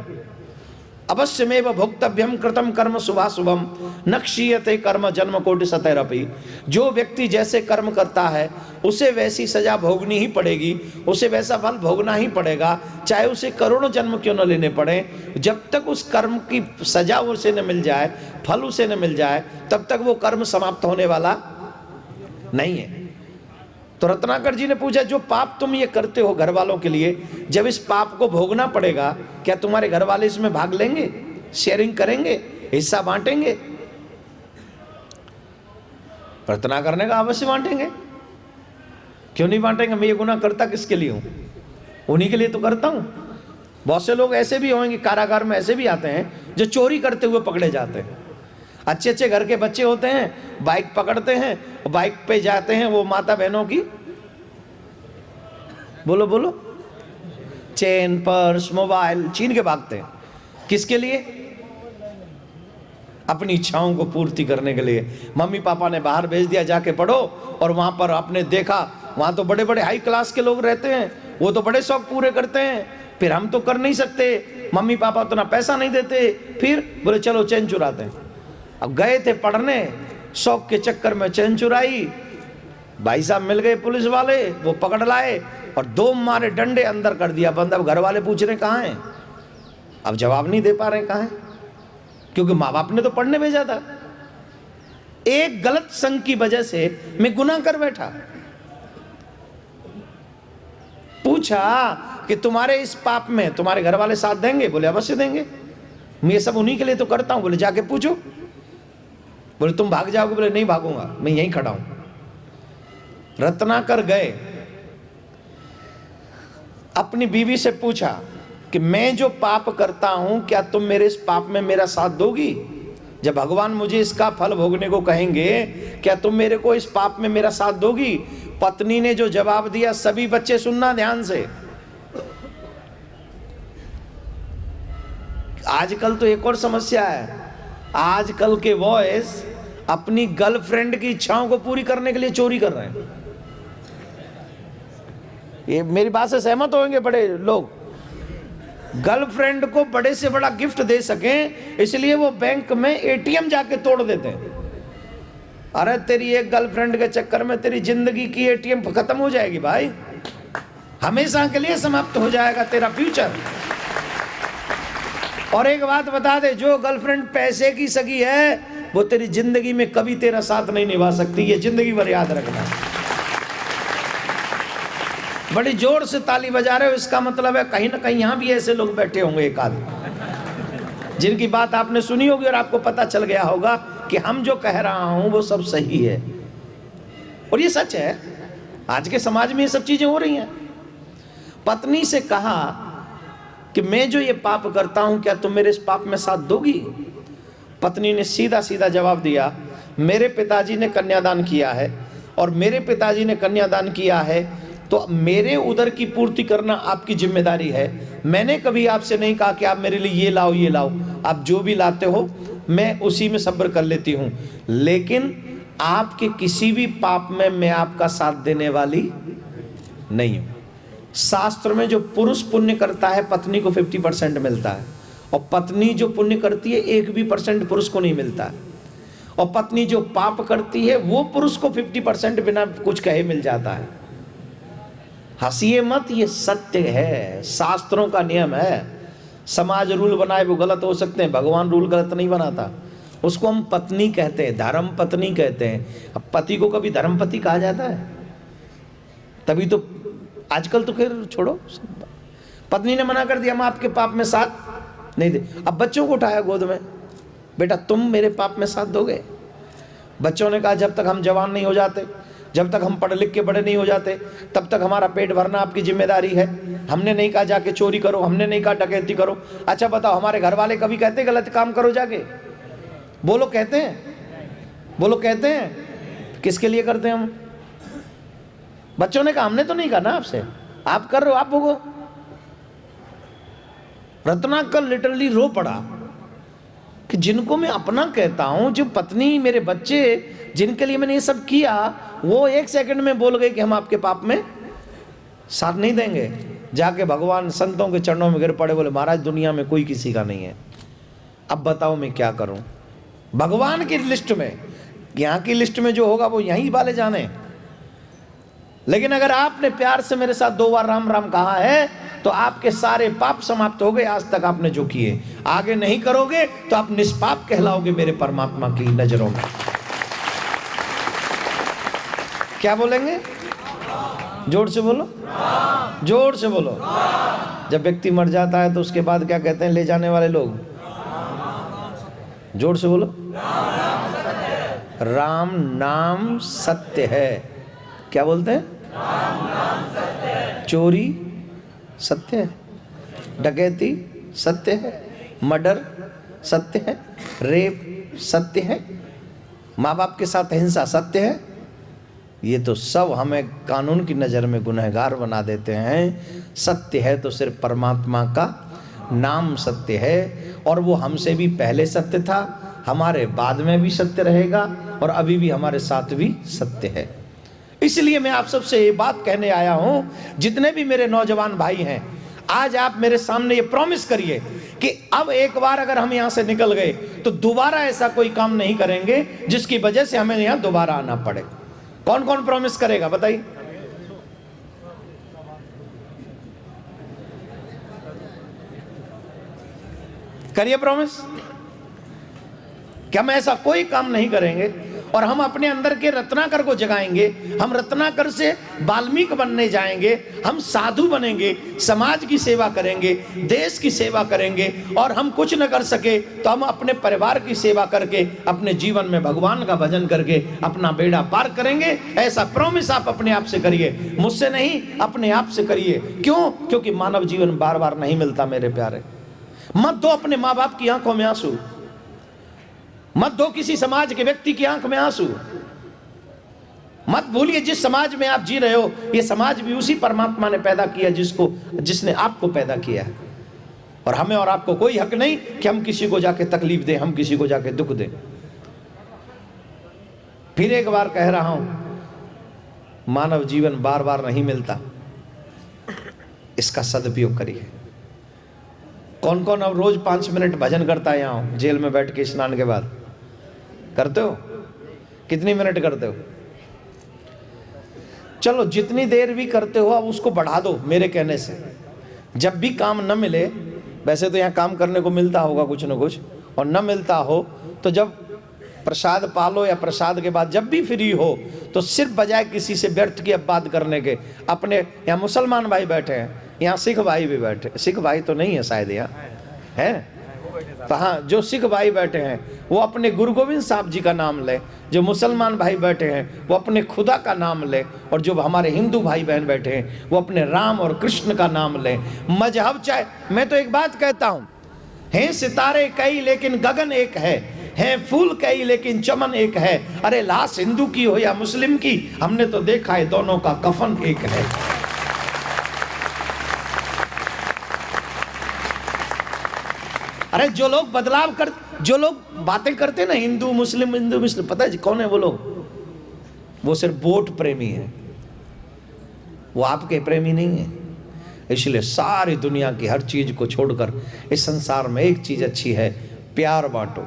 अवश्यमेव भोक्तव्यम कृतम कर्म शुभाशुभम न क्षीयते कर्म जन्म कोटि सतेरपि। जो व्यक्ति जैसे कर्म करता है उसे वैसी सजा भोगनी ही पड़ेगी, उसे वैसा फल भोगना ही पड़ेगा, चाहे उसे करोड़ों जन्म क्यों न लेने पड़े। जब तक उस कर्म की सजा उसे न मिल जाए, फल उसे न मिल जाए, तब तक वो कर्म समाप्त होने वाला नहीं है। तो रत्नाकर जी ने पूछा, जो पाप तुम ये करते हो घर वालों के लिए, जब इस पाप को भोगना पड़ेगा, क्या तुम्हारे घर वाले इसमें भाग लेंगे, शेयरिंग करेंगे, हिस्सा बांटेंगे? रत्नाकर ने कहा, अवश्य बांटेंगे, क्यों नहीं बांटेंगे? मैं ये गुनाह करता किसके लिए हूं? उन्हीं के लिए तो करता हूं। बहुत से लोग ऐसे भी होंगे, कारागार में ऐसे भी आते हैं जो चोरी करते हुए पकड़े जाते हैं। अच्छे अच्छे घर के बच्चे होते हैं, बाइक पकड़ते हैं, बाइक पे जाते हैं, वो माता बहनों की, बोलो बोलो, चेन, पर्स, मोबाइल छीन के भागते हैं। किसके लिए? अपनी इच्छाओं को पूर्ति करने के लिए। मम्मी पापा ने बाहर भेज दिया, जाके पढ़ो, और वहां पर आपने देखा वहां तो बड़े बड़े हाई क्लास के लोग रहते हैं, वो तो बड़े शौक पूरे करते हैं, फिर हम तो कर नहीं सकते, मम्मी पापा उतना पैसा नहीं देते, फिर बोले चलो चैन चुराते हैं। अब गए थे पढ़ने, शौक के चक्कर में चैन चुराई, भाई साहब मिल गए पुलिस वाले, वो पकड़ लाए और 2 मारे डंडे अंदर कर दिया बंद। अब घर वाले पूछ रहे कहाँ हैं, अब जवाब नहीं दे पा रहे कहाँ हैं, क्योंकि माँ बाप ने तो पढ़ने भेजा था। एक गलत संग की वजह से मैं गुनाह कर बैठा। पूछा कि तुम्हारे इस पाप में तुम्हारे घर वाले साथ देंगे? बोले अवश्य देंगे, मैं ये सब उन्हीं के लिए तो करता हूं। बोले जाके पूछो। बोले तुम भाग जाओगे? बोले नहीं भागूंगा, मैं यहीं खड़ा हूं। रत्नाकर गए, अपनी बीवी से पूछा कि मैं जो पाप करता हूं, क्या तुम मेरे इस पाप में मेरा साथ दोगी? जब भगवान मुझे इसका फल भोगने को कहेंगे, क्या तुम मेरे को इस पाप में मेरा साथ दोगी? पत्नी ने जो जवाब दिया, सभी बच्चे सुनना ध्यान से। आजकल तो एक और समस्या है, आजकल के बॉयज अपनी गर्लफ्रेंड की इच्छाओं को पूरी करने के लिए चोरी कर रहे हैं। ये मेरी बात से सहमत होंगे बड़े लोग। गर्लफ्रेंड को बड़े से बड़ा गिफ्ट दे सकें, इसलिए वो बैंक में एटीएम जाके तोड़ देते हैं। अरे तेरी एक गर्लफ्रेंड के चक्कर में तेरी जिंदगी की एटीएम खत्म हो जाएगी भाई, हमेशा के लिए समाप्त हो जाएगा तेरा फ्यूचर। और एक बात बता दे, जो गर्लफ्रेंड पैसे की सगी है, वो तेरी जिंदगी में कभी तेरा साथ नहीं निभा सकती, ये जिंदगी भर याद रखना। बड़ी जोर से ताली बजा रहे हो, इसका मतलब है कहीं ना कहीं यहां भी ऐसे लोग बैठे होंगे, एक आदमी जिनकी बात आपने सुनी होगी और आपको पता चल गया होगा कि हम जो कह रहा हूं वो सब सही है। और ये सच है, आज के समाज में ये सब चीजें हो रही हैं। पत्नी से कहा कि मैं जो ये पाप करता हूं, क्या तुम मेरे इस पाप में साथ दोगी? पत्नी ने सीधा सीधा जवाब दिया, मेरे पिताजी ने कन्यादान किया है, और मेरे पिताजी ने कन्यादान किया है तो मेरे उदर की पूर्ति करना आपकी जिम्मेदारी है। मैंने कभी आपसे नहीं कहा कि आप मेरे लिए ये लाओ ये लाओ, आप जो भी लाते हो मैं उसी में सब्र कर लेती हूँ, लेकिन आपके किसी भी पाप में मैं आपका साथ देने वाली नहीं हूँ। शास्त्र में जो पुरुष पुण्य करता है, पत्नी को 50% मिलता है, और पत्नी जो पुण्य करती है 1% पुरुष को नहीं मिलता है। और पत्नी जो पाप करती है वो पुरुष को 50% बिना कुछ कहे मिल जाता है। हंसिए मत, ये सत्य है, शास्त्रों का नियम है। समाज रूल बनाए वो गलत हो सकते हैं, भगवान रूल गलत नहीं बनाता। उसको हम पत्नी कहते हैं, धर्म पत्नी कहते हैं। अब पति को कभी धर्मपति कहा जाता है? तभी तो आजकल तो खैर छोड़ो, पत्नी ने मना कर दिया, हम आपके पाप में साथ नहीं दे। अब बच्चों को उठाया गोद में, बेटा तुम मेरे पाप में साथ दोगे? बच्चों ने कहा जब तक हम जवान नहीं हो जाते, जब तक हम पढ़ लिख के बड़े नहीं हो जाते, तब तक हमारा पेट भरना आपकी जिम्मेदारी है। हमने नहीं कहा जाके चोरी करो, हमने नहीं कहा डकैती करो। अच्छा बताओ, हमारे घर वाले कभी कहते गलत काम करो जाके? बोलो कहते हैं? बोलो कहते हैं? किसके लिए करते हैं हम? बच्चों ने कहा हमने तो नहीं कहा ना आपसे, आप कर रहे हो, आप भोगो। रत्नाकर लिटरली रो पड़ा कि जिनको मैं अपना कहता हूं, जो पत्नी, मेरे बच्चे, जिनके लिए मैंने ये सब किया, वो एक सेकंड में बोल गए कि हम आपके पाप में साथ नहीं देंगे। जाके भगवान संतों के चरणों में गिर पड़े, बोले महाराज दुनिया में कोई किसी का नहीं है, अब बताओ मैं क्या करूं। भगवान की लिस्ट में, यहाँ की लिस्ट में जो होगा वो यहीं वाले जाने। लेकिन अगर आपने प्यार से मेरे साथ 2 बार राम राम कहा है तो आपके सारे पाप समाप्त हो गए आज तक आपने जो किए। आगे नहीं करोगे तो आप निष्पाप कहलाओगे मेरे परमात्मा की नजरों में। क्या बोलेंगे? जोर से बोलो, जोर से बोलो। जब व्यक्ति मर जाता है तो उसके बाद क्या कहते हैं ले जाने वाले लोग? जोर से बोलो, राम नाम सत्य है। क्या बोलते हैं? चोरी सत्य है, डकैती सत्य है, मर्डर सत्य है, रेप सत्य है, माँ बाप के साथ हिंसा सत्य है। ये तो सब हमें कानून की नज़र में गुनहगार बना देते हैं। सत्य है तो सिर्फ परमात्मा का नाम सत्य है, और वो हमसे भी पहले सत्य था, हमारे बाद में भी सत्य रहेगा, और अभी भी हमारे साथ भी सत्य है। इसलिए मैं आप सबसे ये बात कहने आया हूं, जितने भी मेरे नौजवान भाई हैं, आज आप मेरे सामने ये प्रॉमिस करिए कि अब एक बार अगर हम यहां से निकल गए तो दोबारा ऐसा कोई काम नहीं करेंगे जिसकी वजह से हमें यहां दोबारा आना पड़े। कौन कौन प्रॉमिस करेगा बताइए? करिए प्रॉमिस कि हम ऐसा कोई काम नहीं करेंगे, और हम अपने अंदर के रत्नाकर को जगाएंगे। हम रत्नाकर से वाल्मीकि बनने जाएंगे, हम साधु बनेंगे, समाज की सेवा करेंगे, देश की सेवा करेंगे, और हम कुछ न कर सके तो हम अपने परिवार की सेवा करके अपने जीवन में भगवान का भजन करके अपना बेड़ा पार करेंगे। ऐसा प्रॉमिस आप अपने आप से करिए, मुझसे नहीं, अपने आप से करिए। क्यों? क्योंकि मानव जीवन बार बार नहीं मिलता मेरे प्यारे। मत दो अपने माँ बाप की आंखों में आंसू, मत दो किसी समाज के व्यक्ति की आंख में आंसू। मत भूलिए जिस समाज में आप जी रहे हो, ये समाज भी उसी परमात्मा ने पैदा किया जिसने आपको पैदा किया है। और हमें और आपको कोई हक नहीं कि हम किसी को जाके तकलीफ दें, हम किसी को जाके दुख दें। फिर एक बार कह रहा हूं, मानव जीवन बार बार नहीं मिलता, इसका सदुपयोग करिए। कौन कौन अब रोज 5 मिनट भजन करता है यहाँ जेल में बैठ के स्नान के बाद? करते हो? कितनी मिनट करते हो? चलो जितनी देर भी करते हो अब उसको बढ़ा दो मेरे कहने से। जब भी काम न मिले, वैसे तो यहाँ काम करने को मिलता होगा कुछ न कुछ, और न मिलता हो तो जब प्रसाद पालो या प्रसाद के बाद जब भी फ्री हो तो सिर्फ बजाय किसी से व्यर्थ की अब बात करने के, अपने यहाँ मुसलमान भाई बैठे हैं, यहाँ सिख भाई भी बैठे, सिख भाई तो नहीं है शायद यहाँ है, तो हाँ जो सिख भाई बैठे हैं वो अपने गुरु गोविंद साहब जी का नाम ले, जो मुसलमान भाई बैठे हैं वो अपने खुदा का नाम ले, और जो हमारे हिंदू भाई बहन बैठे हैं वो अपने राम और कृष्ण का नाम ले। मजहब चाहे, मैं तो एक बात कहता हूँ, हैं सितारे कई लेकिन गगन एक है फूल कई लेकिन चमन एक है। अरे लाश हिंदू की हो या मुस्लिम की, हमने तो देखा है दोनों का कफन एक है। अरे जो लोग बदलाव कर, जो लोग बातें करते ना हिंदू मुस्लिम, पता है कौन है वो लोग? वो सिर्फ वोट प्रेमी है, वो आपके प्रेमी नहीं है। इसलिए सारी दुनिया की हर चीज को छोड़कर इस संसार में एक चीज अच्छी है, प्यार बांटो,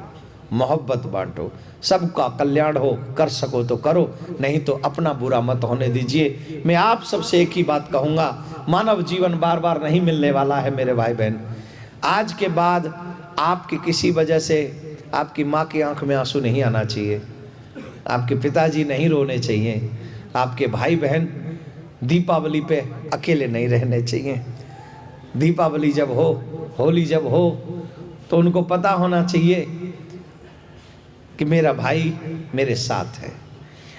मोहब्बत बांटो, सबका कल्याण हो, कर सको तो करो, नहीं तो अपना बुरा मत होने दीजिए। मैं आप सबसे एक ही बात कहूँगा, मानव जीवन बार बार नहीं मिलने वाला है मेरे भाई बहन। आज के बाद आपकी किसी वजह से आपकी माँ की आंख में आंसू नहीं आना चाहिए, आपके पिताजी नहीं रोने चाहिए, आपके भाई बहन दीपावली पे अकेले नहीं रहने चाहिए। दीपावली जब हो, होली जब हो, तो उनको पता होना चाहिए कि मेरा भाई मेरे साथ है।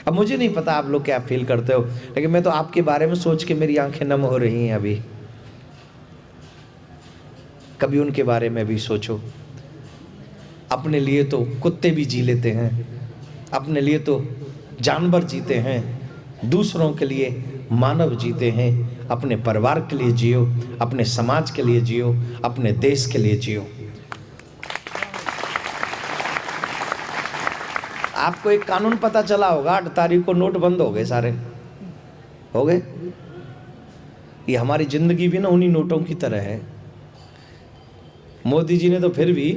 अब मुझे नहीं पता आप लोग क्या फील करते हो, लेकिन मैं तो आपके बारे में सोच के मेरी आंखें नम हो रही हैं अभी। कभी उनके बारे में भी सोचो। अपने लिए तो कुत्ते भी जी लेते हैं, अपने लिए तो जानवर जीते हैं, दूसरों के लिए मानव जीते हैं। अपने परिवार के लिए जियो, अपने समाज के लिए जियो, अपने देश के लिए जियो। आपको एक कानून पता चला होगा, 8 तारीख को नोट बंद हो गए, सारे हो गए। ये हमारी जिंदगी भी ना उन्हीं नोटों की तरह है। मोदी जी ने तो फिर भी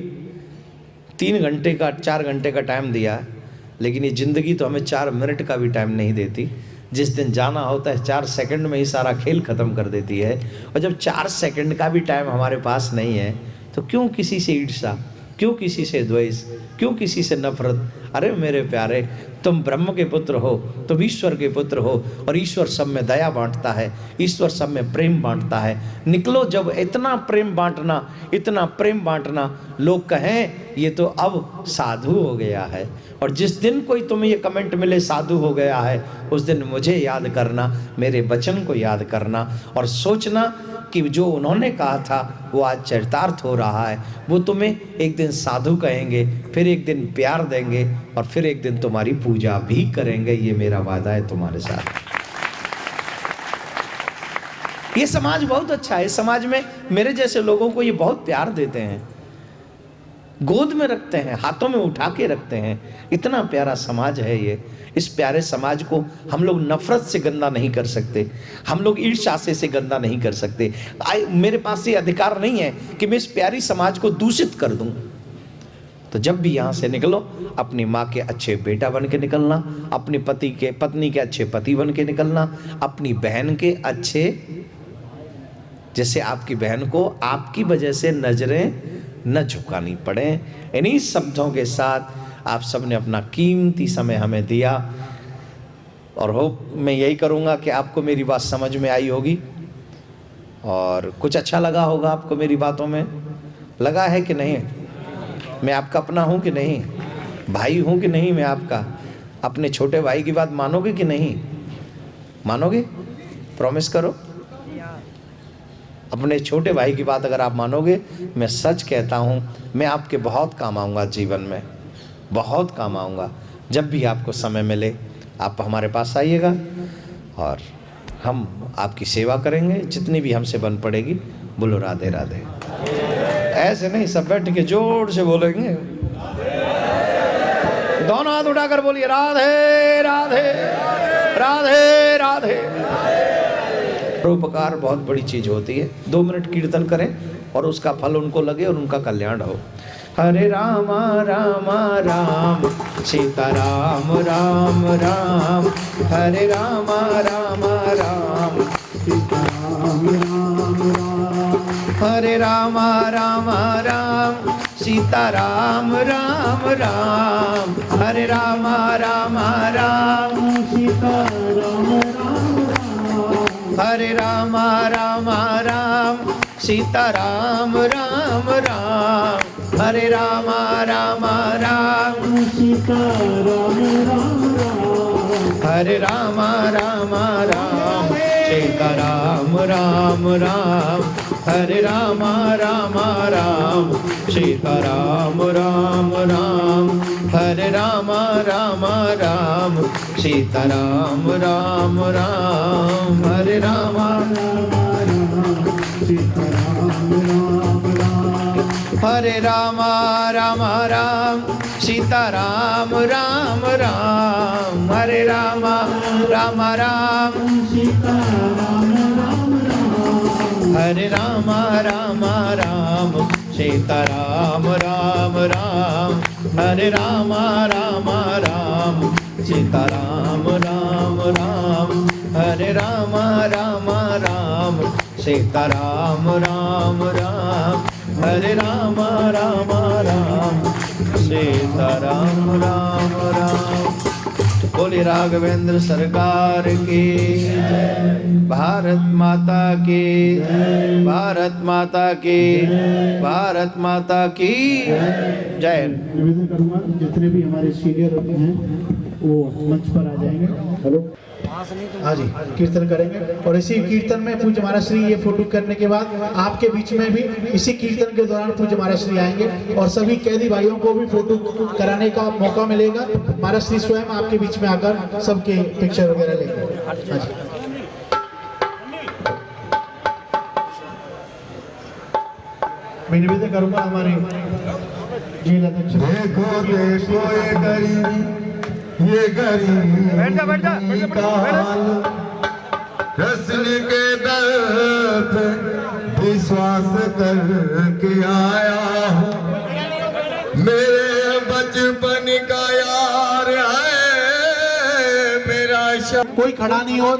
3 घंटे का 4 घंटे का टाइम दिया, लेकिन ये जिंदगी तो हमें 4 मिनट का भी टाइम नहीं देती। जिस दिन जाना होता है 4 सेकंड में ही सारा खेल खत्म कर देती है। और जब 4 सेकंड का भी टाइम हमारे पास नहीं है, तो क्यों किसी से ईर्ष्या, क्यों किसी से द्वेष, क्यों किसी से नफरत। अरे मेरे प्यारे, तुम ब्रह्म के पुत्र हो, तुम ईश्वर के पुत्र हो, और ईश्वर सब में दया बांटता है, ईश्वर सब में प्रेम बांटता है। निकलो जब इतना प्रेम बांटना, इतना प्रेम बांटना, लोग कहें ये तो अब साधु हो गया है। और जिस दिन कोई तुम्हें ये कमेंट मिले साधु हो गया है, उस दिन मुझे याद करना, मेरे वचन को याद करना, और सोचना कि जो उन्होंने कहा था वो आज चरितार्थ हो रहा है। वो तुम्हें एक दिन साधु कहेंगे, फिर एक दिन प्यार देंगे, और फिर एक दिन तुम्हारी पूजा भी करेंगे। ये मेरा वादा है तुम्हारे साथ। ये समाज बहुत अच्छा है। इस समाज में मेरे जैसे लोगों को ये बहुत प्यार देते हैं, गोद में रखते हैं, हाथों में उठा के रखते हैं। इतना प्यारा समाज है ये। इस प्यारे समाज को हम लोग नफरत से गंदा नहीं कर सकते, हम लोग ईर्ष्या से गंदा नहीं कर सकते। मेरे पास ये अधिकार नहीं है कि मैं इस प्यारी समाज को दूषित कर दूं। तो जब भी यहाँ से निकलो, अपनी माँ के अच्छे बेटा बन के निकलना, अपनी पत्नी के अच्छे पति बन के निकलना, अपनी बहन के अच्छे, जैसे आपकी बहन को आपकी वजह से नजरें न झुकानी पड़े। इन्हीं शब्दों के साथ आप सबने अपना कीमती समय हमें दिया, और मैं यही करूँगा कि आपको मेरी बात समझ में आई होगी, और कुछ अच्छा लगा होगा आपको मेरी बातों में। लगा है कि नहीं? मैं आपका अपना हूँ कि नहीं? भाई हूँ कि नहीं? मैं आपका अपने छोटे भाई की बात मानोगे कि नहीं मानोगे? प्रॉमिस करो। अपने छोटे भाई की बात अगर आप मानोगे, मैं सच कहता हूँ, मैं आपके बहुत काम आऊँगा, जीवन में बहुत काम आऊँगा। जब भी आपको समय मिले आप हमारे पास आइएगा, और हम आपकी सेवा करेंगे जितनी भी हमसे बन पड़ेगी। बोलो राधे राधे। ऐसे नहीं, सब बैठ के जोर से बोलेंगे, दोनों हाथ उठाकर बोलिए राधे राधे राधे राधे। परोपकार बहुत बड़ी चीज होती है। 2 मिनट कीर्तन करें और उसका फल उनको लगे और उनका कल्याण हो। हरे राम राम राम सीता राम राम राम, हरे राम राम राम सीता राम राम राम, हरे राम राम राम सीता राम राम राम, हरे राम राम राम सीता राम राम राम, हरे राम राम राम सीता राम राम राम, हरे राम राम राम सीता राम राम राम, हरे राम राम राम सीता राम राम राम, हरे राम राम राम सीता राम राम राम, हरे राम राम राम सीता राम राम राम, हरे राम राम सीता राम राम राम, हरे राम राम राम सीता राम राम राम, हरे राम राम राम सीता राम राम राम, हरे राम राम राम सीताराम राम राम, हरे राम राम राम, सीताराम राम राम, हरे राम राम राम, सीताराम राम राम, हरे राम राम राम, सीताराम राम राम। बोले राघवेंद्र सरकार की, भारत माता की, भारत माता की, भारत माता की जय। निवेदन करूंगा जितने भी हमारे सीनियर हैं वो मंच पर आ जाएंगे। हेलो, हाँ जी, कीर्तन करेंगे। और इसी कीर्तन में पूज्य महाराज श्री ये फोटो करने के बाद आपके बीच में भी इसी कीर्तन के दौरान पूज्य महाराज श्री आएंगे और सभी कैदी भाइयों को भी फोटो कराने का मौका मिलेगा। महाराज श्री स्वयं आपके बीच में आकर सबके पिक्चर वगैरह लेंगे। हाँ जी, मैं निवेदन करूंगा हमारे जेल अध्यक्ष, देखो देखो ये गरीब का हाल, रस्म के दर पे विश्वास करके आया हूँ, मेरे बचपन का यार है मेरा शब। कोई खड़ा नहीं हो,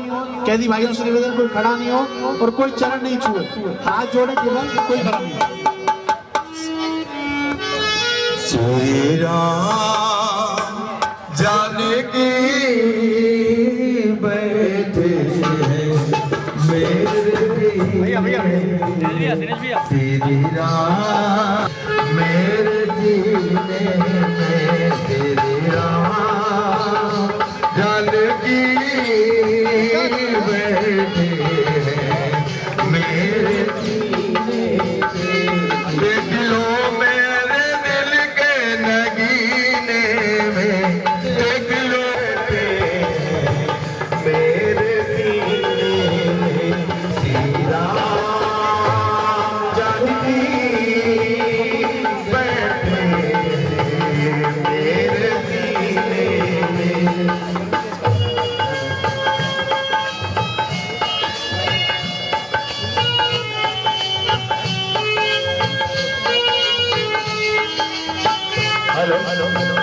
कैदी भाइयों से निवेदन, कोई खड़ा नहीं हो और कोई चरण नहीं छुए, हाथ जोड़े केवल, कोई खड़ा नहीं हो। श्री राम जानकी बैठे हैं मेरे श्री राम मेरे जीने में, श्री राम जानकी बैठे हैं मेरे जीने में। देख लो मेरे दिल के नगीने में, देख लो मेरे सीने में, श्री राम जानकी बैठे मेरे सीने में। हेलो हेलो हेलो,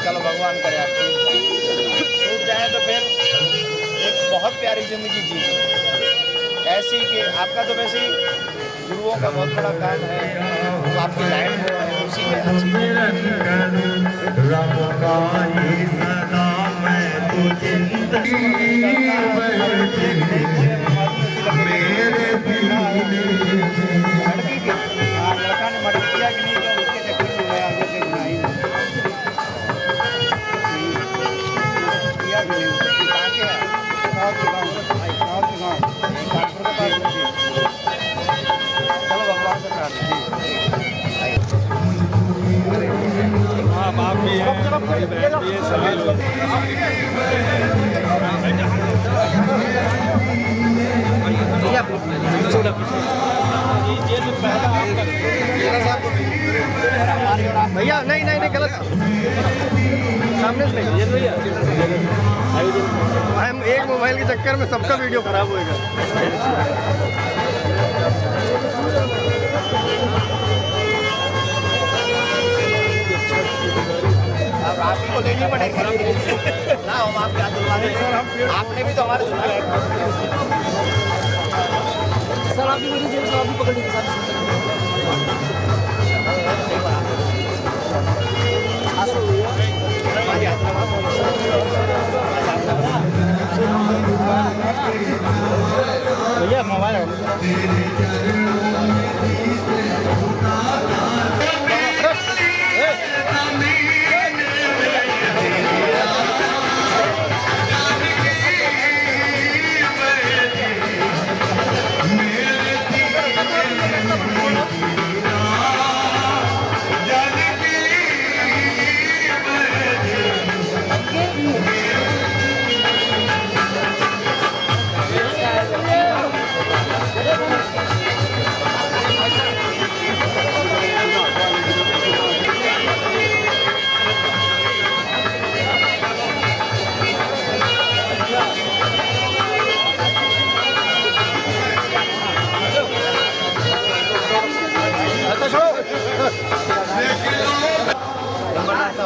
चलो भगवान करे आप छूट जाए तो फिर एक बहुत प्यारी जिंदगी जी ऐसी कि आपका तो वैसे ही गुरुओं का बहुत बड़ा काम है, तो आपकी लाइन वो है उसी में लड़का ने मदद किया कि नहीं, तो उसके चक्कर में मैं आगे से नहीं किया भी नहीं। कहाँ के है? कानपुर के पास। चलो भगवान से प्रार्थना। हाँ, बाप भी है, भाई बहन भी है, सभी लोग। भैया नहीं नहीं नहीं गलत, सामने से नहीं भैया, हम एक मोबाइल के चक्कर में सबका वीडियो खराब होएगा। अब आप ही को लेनी पड़ेगी ना, हम आप क्या दिलवाने, आपने भी तो हमारे सर, आप भी मेरी जेब से आप भी पकड़ लीजिए सर। भैया मोबाइल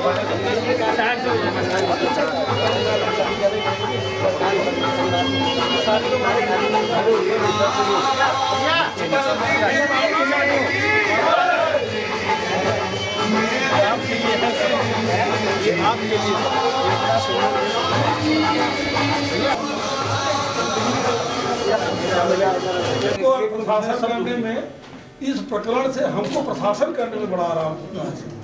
को प्रशासन करने में, इस प्रकरण से हमको प्रशासन करने में बड़ा आराम होता है।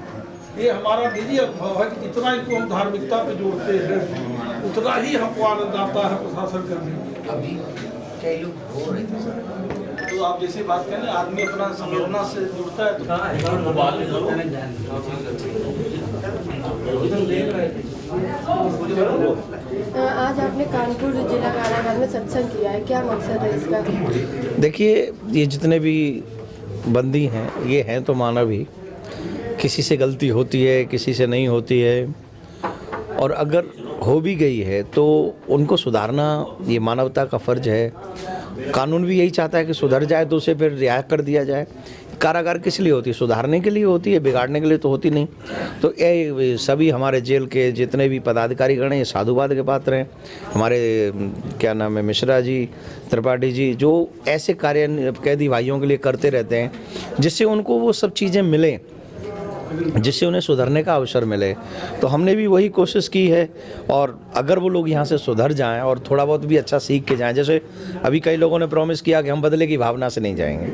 ये हमारा निजी अनुभव है कि जितना इनको हम धार्मिकता पे जोड़ते हैं उतना ही हमको आनंद आता है प्रशासन करने में। अभी कई लोग हो रहे थे, तो आप जैसे बात करें, आदमी अपना संवेदना से जुड़ता है तो आज आपने कानपुर जिला कारागार में सत्संग किया है, क्या मकसद है इसका? देखिए, ये जितने भी बंदी हैं ये हैं तो मानव ही। किसी से गलती होती है, किसी से नहीं होती है, और अगर हो भी गई है तो उनको सुधारना ये मानवता का फ़र्ज है। कानून भी यही चाहता है कि सुधर जाए तो उसे फिर रिहा कर दिया जाए। कारागार किस लिए होती है? सुधारने के लिए होती है, बिगाड़ने के लिए तो होती नहीं। तो ये सभी हमारे जेल के जितने भी पदाधिकारीगण हैं ये साधुवाद के पात्र हैं। हमारे क्या नाम है, मिश्रा जी, त्रिपाठी जी, जो ऐसे कार्य कैदी भाइयों के लिए करते रहते हैं जिससे उनको वो सब चीज़ें मिलें, जिससे उन्हें सुधरने का अवसर मिले। तो हमने भी वही कोशिश की है, और अगर वो लोग यहाँ से सुधर जाएं और थोड़ा बहुत भी अच्छा सीख के जाएं, जैसे अभी कई लोगों ने प्रॉमिस किया कि हम बदले की भावना से नहीं जाएंगे,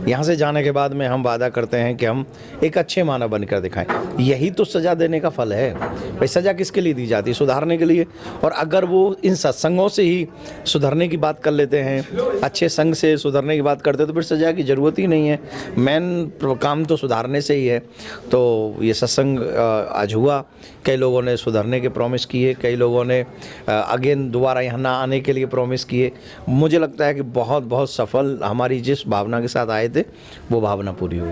यहाँ से जाने के बाद में हम वादा करते हैं कि हम एक अच्छे मानव बनकर दिखाएं। यही तो सज़ा देने का फल है भाई। सज़ा किसके लिए दी जाती है? सुधारने के लिए। और अगर वो इन सत्संगों से ही सुधरने की बात कर लेते हैं, अच्छे संग से सुधरने की बात करते हैं, तो फिर सज़ा की ज़रूरत ही नहीं है। मेन काम तो सुधारने से ही है। तो ये सत्संग आज हुआ, कई लोगों ने सुधरने के प्रॉमिस किए, कई लोगों ने अगेन दोबारा यहाँ ना आने के लिए प्रॉमिस किए। मुझे लगता है कि बहुत बहुत सफल, हमारी जिस भावना के साथ आए थे वो भावना पूरी हुई।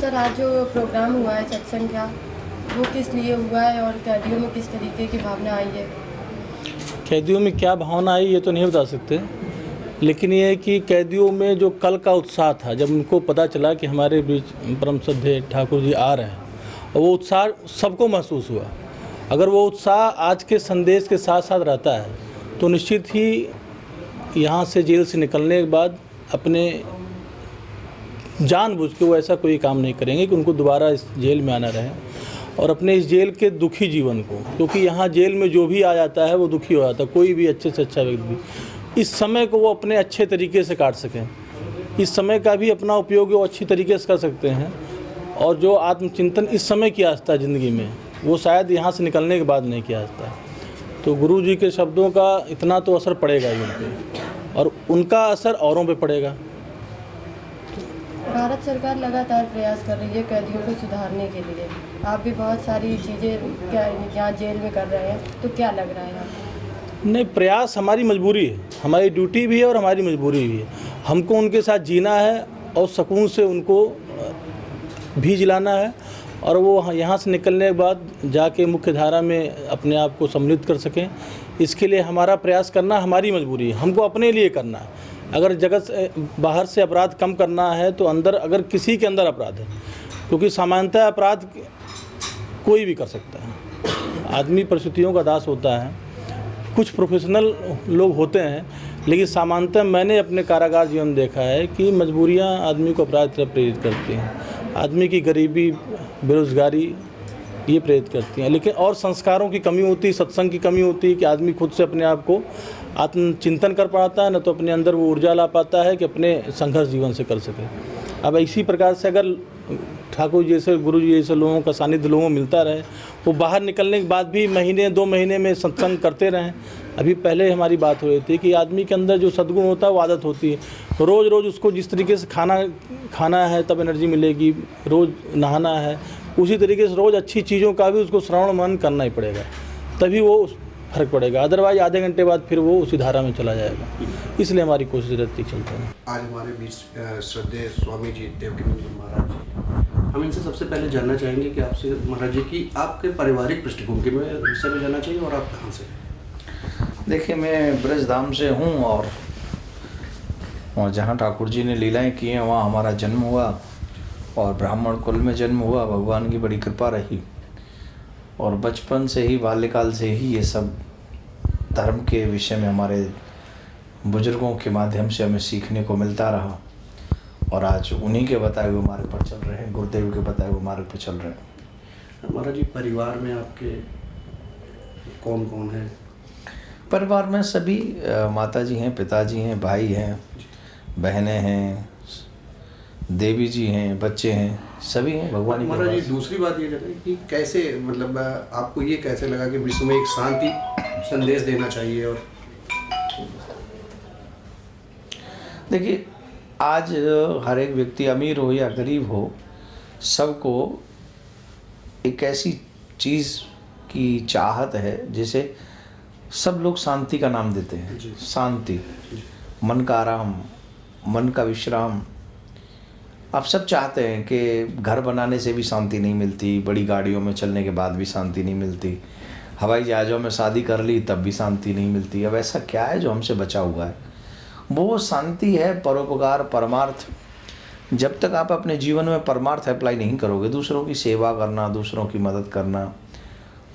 सर, आज जो प्रोग्राम हुआ है सत्संग का, वो किस लिए हुआ है और कैदियों में किस तरीके की भावना आई है? कैदियों में क्या भावना आई ये तो नहीं बता सकते, लेकिन ये है कि कैदियों में जो कल का उत्साह था, जब उनको पता चला कि हमारे बीच परम श्रद्धेय ठाकुर जी आ रहे हैं, और वो उत्साह सबको महसूस हुआ। अगर वो उत्साह आज के संदेश के साथ साथ रहता है तो निश्चित ही यहाँ से जेल से निकलने के बाद अपने जानबूझ के वो ऐसा कोई काम नहीं करेंगे कि उनको दोबारा इस जेल में आना रहे, और अपने इस जेल के दुखी जीवन को, क्योंकि यहाँ जेल में जो भी आ जाता है वो दुखी हो जाता है, कोई भी अच्छे से अच्छा व्यक्ति भी, इस समय को वो अपने अच्छे तरीके से काट सकें। इस समय का भी अपना उपयोग वो अच्छी तरीके से कर सकते हैं, और जो आत्मचिंतन इस समय किया जाता है ज़िंदगी में, वो शायद यहाँ से निकलने के बाद नहीं किया जाता है। तो गुरु जी के शब्दों का इतना तो असर पड़ेगा ही उन पर, और उनका असर औरों पे पड़ेगा। भारत सरकार लगातार प्रयास कर रही है कैदियों को सुधारने के लिए। आप भी बहुत सारी चीज़ें क्या यहाँ जेल में कर रहे हैं, तो क्या लग रहा है आपको? नहीं, प्रयास हमारी मजबूरी है, हमारी ड्यूटी भी है और हमारी मजबूरी भी है। हमको उनके साथ जीना है और सुकून से उनको भी जिलाना है, और वो यहाँ से निकलने के बाद जाके मुख्य धारा में अपने आप को सम्मिलित कर सकें। इसके लिए हमारा प्रयास करना हमारी मजबूरी है, हमको अपने लिए करना है। अगर जगत से बाहर से अपराध कम करना है तो अंदर, अगर किसी के अंदर अपराध है, क्योंकि सामान्यतः अपराध कोई भी कर सकता है, आदमी परिस्थितियों का दास होता है, कुछ प्रोफेशनल लोग होते हैं, लेकिन सामान्यतः मैंने अपने कारागार जीवन में देखा है कि मजबूरियां आदमी को अपराध की तरफ प्रेरित करती हैं। आदमी की गरीबी, बेरोज़गारी ये प्रेरित करती हैं, लेकिन और संस्कारों की कमी होती है, सत्संग की कमी होती है कि आदमी खुद से अपने आप को आत्मचिंतन कर पाता है, न तो अपने अंदर वो ऊर्जा ला पाता है कि अपने संघर्ष जीवन से कर सके। अब इसी प्रकार से अगर ठाकुर जैसे, गुरु जी जैसे लोगों का सानिध्य लोगों को मिलता रहे, वो बाहर निकलने के बाद भी महीने 2 महीने में सत्संग करते रहें। अभी पहले हमारी बात हो रही थी कि आदमी के अंदर जो सद्गुण होता है वो आदत होती है, रोज़ रोज़ उसको जिस तरीके से खाना है तब एनर्जी मिलेगी, रोज़ नहाना है, उसी तरीके से रोज़ अच्छी चीज़ों का भी उसको श्रवण मनन करना ही पड़ेगा, तभी वो फर्क पड़ेगा। अदरवाइज आधे घंटे बाद फिर वो उसी धारा में चला जाएगा। इसलिए हमारी कोशिश रहती चलता है। आज हमारे बीच श्रद्धेय स्वामी जी देवकीनंदन महाराज जी, हम इनसे सबसे पहले जानना चाहेंगे कि आपसे महाराज जी की आपके पारिवारिक पृष्ठभूमि में विषय में जानना चाहिए, और आप कहाँ से? देखिए, मैं ब्रजधाम से हूँ, और जहाँ ठाकुर जी ने लीलाएं की हैं वहाँ हमारा जन्म हुआ, और ब्राह्मण कुल में जन्म हुआ, भगवान की बड़ी कृपा रही और बचपन से ही, बाल्यकाल से ही ये सब धर्म के विषय में हमारे बुजुर्गों के माध्यम से हमें सीखने को मिलता रहा और आज उन्हीं के बताए हुए मार्ग पर चल रहे हैं, गुरुदेव के बताए हुए मार्ग पर चल रहे हैं। महाराज जी, परिवार में आपके कौन कौन है? परिवार में सभी माता जी हैं, पिताजी हैं, भाई हैं, बहनें हैं, देवी जी हैं, बच्चे हैं, सभी हैं भगवान की महाराज जी, कृपा से। दूसरी बात ये है कि कैसे, मतलब आपको ये कैसे लगा कि विश्व में एक शांति संदेश देना चाहिए? और देखिए, आज हर एक व्यक्ति अमीर हो या गरीब हो, सबको एक ऐसी चीज़ की चाहत है जिसे सब लोग शांति का नाम देते हैं। शांति, मन का आराम, मन का विश्राम। आप सब चाहते हैं कि घर बनाने से भी शांति नहीं मिलती, बड़ी गाड़ियों में चलने के बाद भी शांति नहीं मिलती, हवाई जहाज़ों में शादी कर ली तब भी शांति नहीं मिलती। अब ऐसा क्या है जो हमसे बचा हुआ है? वो शांति है परोपकार, परमार्थ। जब तक आप अपने जीवन में परमार्थ अप्लाई नहीं करोगे, दूसरों की सेवा करना, दूसरों की मदद करना,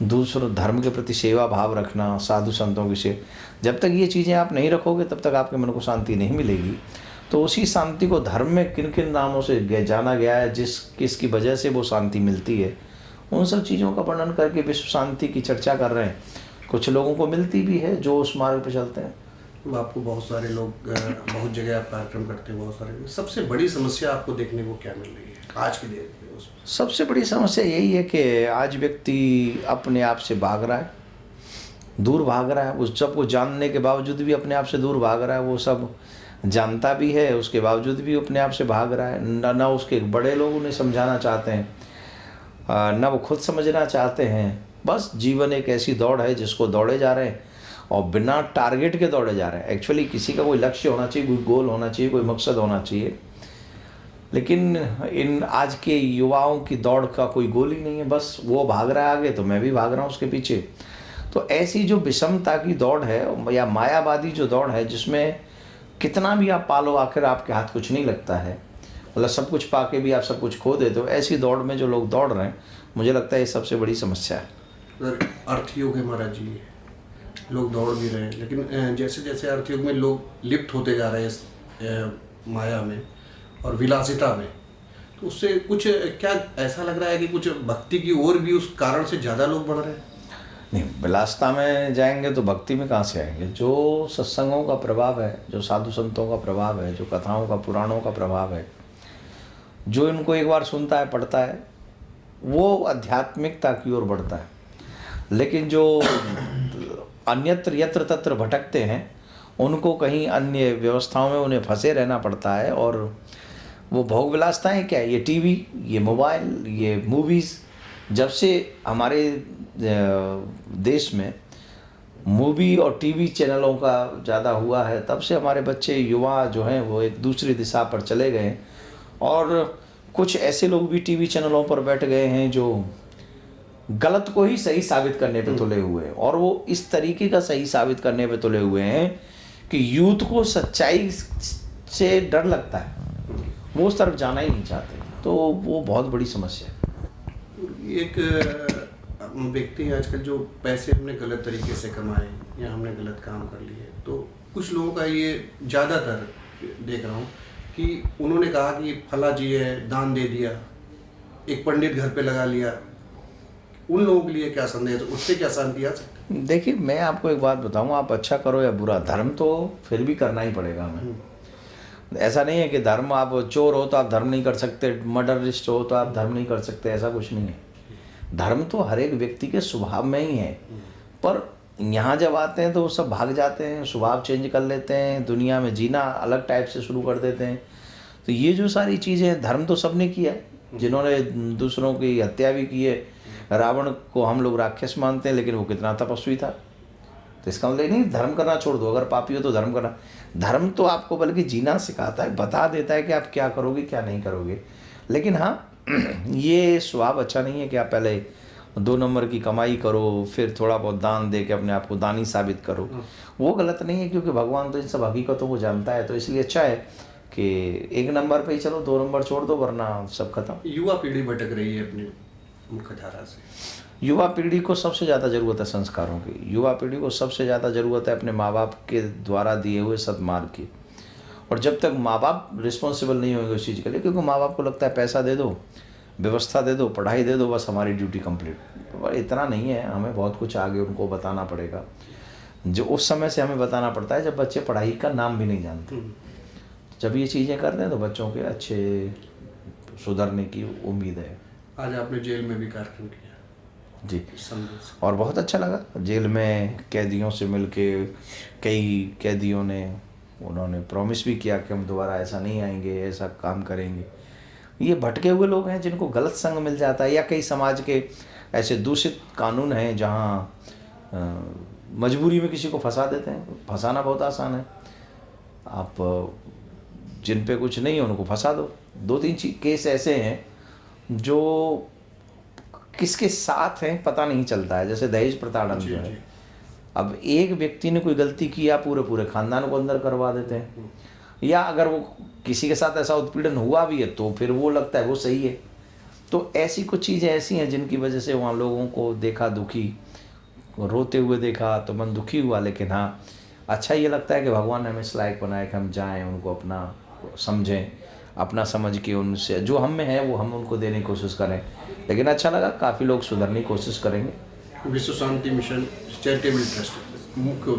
दूसरों धर्म के प्रति सेवा भाव रखना, साधु संतों की सेवा, जब तक ये चीज़ें आप नहीं रखोगे तब तक आपके मन को शांति नहीं मिलेगी। तो उसी शांति को धर्म में किन किन नामों से जाना गया है, किसकी वजह से वो शांति मिलती है, उन सब चीज़ों का वर्णन करके विश्व शांति की चर्चा कर रहे हैं। कुछ लोगों को मिलती भी है जो उस मार्ग पर चलते हैं। आपको बहुत सारे लोग, बहुत जगह आप कार्यक्रम करते हैं, बहुत सारे, सबसे बड़ी समस्या आपको देखने को क्या मिल रही है आज की डेट में? सबसे बड़ी समस्या यही है कि आज व्यक्ति अपने आप से भाग रहा है, दूर भाग रहा है। उस सबको जानने के बावजूद भी अपने आप से दूर भाग रहा है। वो सब जानता भी है, उसके बावजूद भी अपने आप से भाग रहा है। ना उसके बड़े लोग उन्हें समझाना चाहते हैं, ना वो खुद समझना चाहते हैं। बस जीवन एक ऐसी दौड़ है जिसको दौड़े जा रहे हैं और बिना टारगेट के दौड़े जा रहे हैं। एक्चुअली किसी का कोई लक्ष्य होना चाहिए, कोई गोल होना चाहिए, कोई मकसद होना चाहिए, लेकिन इन आज के युवाओं की दौड़ का कोई गोल ही नहीं है। बस वो भाग रहा है आगे तो मैं भी भाग रहा हूँ उसके पीछे। तो ऐसी जो विषमता की दौड़ है या मायावादी जो दौड़ है, जिसमें कितना भी आप पालो आखिर आपके हाथ कुछ नहीं लगता है, मतलब सब कुछ पाके भी आप सब कुछ खो देते हो, ऐसी दौड़ में जो लोग दौड़ रहे हैं, मुझे लगता है ये सबसे बड़ी समस्या है। अर्थयोग है महाराज जी, लोग दौड़ भी रहे हैं, लेकिन जैसे जैसे अर्थयोग में लोग लिप्त होते जा रहे हैं इस माया में और विलासिता में, तो उससे कुछ क्या ऐसा लग रहा है कि कुछ भक्ति की ओर भी उस कारण से ज़्यादा लोग बढ़ रहे हैं? नहीं, विलासिता में जाएंगे तो भक्ति में कहाँ से आएंगे? जो सत्संगों का प्रभाव है, जो साधु संतों का प्रभाव है, जो कथाओं का, पुराणों का प्रभाव है, जो इनको एक बार सुनता है, पढ़ता है, वो आध्यात्मिकता की ओर बढ़ता है। लेकिन जो अन्यत्र यत्र तत्र भटकते हैं, उनको कहीं अन्य व्यवस्थाओं में उन्हें फंसे रहना पड़ता है। और वो भोग विलासताएँ क्या है? ये टीवी, ये मोबाइल, ये मूवीज़। जब से हमारे देश में मूवी और टीवी चैनलों का ज़्यादा हुआ है, तब से हमारे बच्चे, युवा जो हैं, वो एक दूसरी दिशा पर चले गए। और कुछ ऐसे लोग भी टीवी चैनलों पर बैठ गए हैं जो गलत को ही सही साबित करने पे तुले हुए हैं। और वो इस तरीके का सही साबित करने पे तुले हुए हैं कि यूथ को सच्चाई से डर लगता है, वो उस तरफ जाना ही नहीं चाहते। तो वो बहुत बड़ी समस्या है। एक व्यक्ति आजकल जो पैसे हमने गलत तरीके से कमाए या हमने गलत काम कर लिए, तो कुछ लोगों का ये ज़्यादातर देख रहा हूँ कि उन्होंने कहा कि फला जी है, दान दे दिया, एक पंडित घर पे लगा लिया। उन लोगों के लिए क्या संदेश, उससे क्या शांति आ सकती? देखिए, मैं आपको एक बात बताऊँ, आप अच्छा करो या बुरा, धर्म तो फिर भी करना ही पड़ेगा हमें। ऐसा नहीं है कि धर्म, आप चोर हो तो आप धर्म नहीं कर सकते, मर्डरिस्ट हो तो आप धर्म नहीं कर सकते, ऐसा कुछ नहीं है। धर्म तो हर एक व्यक्ति के स्वभाव में ही है। पर यहाँ जब आते हैं तो वो सब भाग जाते हैं, स्वभाव चेंज कर लेते हैं, दुनिया में जीना अलग टाइप से शुरू कर देते हैं। तो ये जो सारी चीज़ें, धर्म तो सबने किया है, जिन्होंने दूसरों की हत्या भी की है। रावण को हम लोग राक्षस मानते हैं, लेकिन वो कितना तपस्वी था। तो इसका मतलब नहीं धर्म करना छोड़ दो, अगर पापी हो तो धर्म करना। धर्म तो आपको बल्कि जीना सिखाता है, बता देता है कि आप क्या करोगे क्या नहीं करोगे। लेकिन हाँ, ये स्वभाव अच्छा नहीं है कि आप पहले 2 नंबर की कमाई करो, फिर थोड़ा बहुत दान दे के अपने आप को दानी साबित करो। वो गलत नहीं है, क्योंकि भगवान तो इन सब हकीकतों को जानता है। तो इसलिए अच्छा है कि एक नंबर पे ही चलो, 2 नंबर छोड़ दो वरना सब खत्म। युवा पीढ़ी भटक रही है अपनी मुख्य धारा से। युवा पीढ़ी को सबसे ज़्यादा ज़रूरत है संस्कारों की। युवा पीढ़ी को सबसे ज़्यादा ज़रूरत है अपने माँ बाप के द्वारा दिए हुए सद्मार्ग की। और जब तक माँ बाप रिस्पॉन्सिबल नहीं होंगे उस चीज़ के लिए, क्योंकि माँ बाप को लगता है पैसा दे दो, व्यवस्था दे दो, पढ़ाई दे दो, बस हमारी ड्यूटी कंप्लीट। पर इतना नहीं है, हमें बहुत कुछ आगे उनको बताना पड़ेगा, जो उस समय से हमें बताना पड़ता है जब बच्चे पढ़ाई का नाम भी नहीं जानते। जब ये चीज़ें करते हैं तो बच्चों के अच्छे सुधरने की उम्मीद है। आज आपने जेल में भी कार्यक्रम किया जी, संदेश, और बहुत अच्छा लगा। जेल में कैदियों से मिलके कई कैदियों ने उन्होंने प्रॉमिस भी किया कि हम दोबारा ऐसा नहीं आएंगे, ऐसा काम करेंगे। ये भटके हुए लोग हैं जिनको गलत संग मिल जाता है, या कई समाज के ऐसे दूषित कानून हैं जहाँ मजबूरी में किसी को फंसा देते हैं। फंसाना बहुत आसान है, आप जिन पे कुछ नहीं है उनको फंसा दो। 2-3 केस ऐसे हैं जो किसके साथ हैं पता नहीं चलता है, जैसे दहेज प्रताड़न जो है। अब एक व्यक्ति ने कोई गलती किया, पूरे पूरे खानदान को अंदर करवा देते हैं। या अगर वो किसी के साथ ऐसा उत्पीड़न हुआ भी है तो फिर वो लगता है वो सही है। तो ऐसी कुछ चीज़ें ऐसी हैं जिनकी वजह से वहाँ लोगों को देखा दुखी, रोते हुए देखा तो मन दुखी हुआ। लेकिन हाँ, अच्छा ये लगता है कि भगवान ने हमें इस लायक बनाया कि हम जाएँ, उनको अपना समझें, अपना समझ के उनसे जो हम में है वो हम उनको देने की कोशिश करें। लेकिन अच्छा लगा, काफ़ी लोग सुधरने की कोशिश करेंगे। विश्व शांति मिशन चैरिटेबल ट्रस्ट मुख्य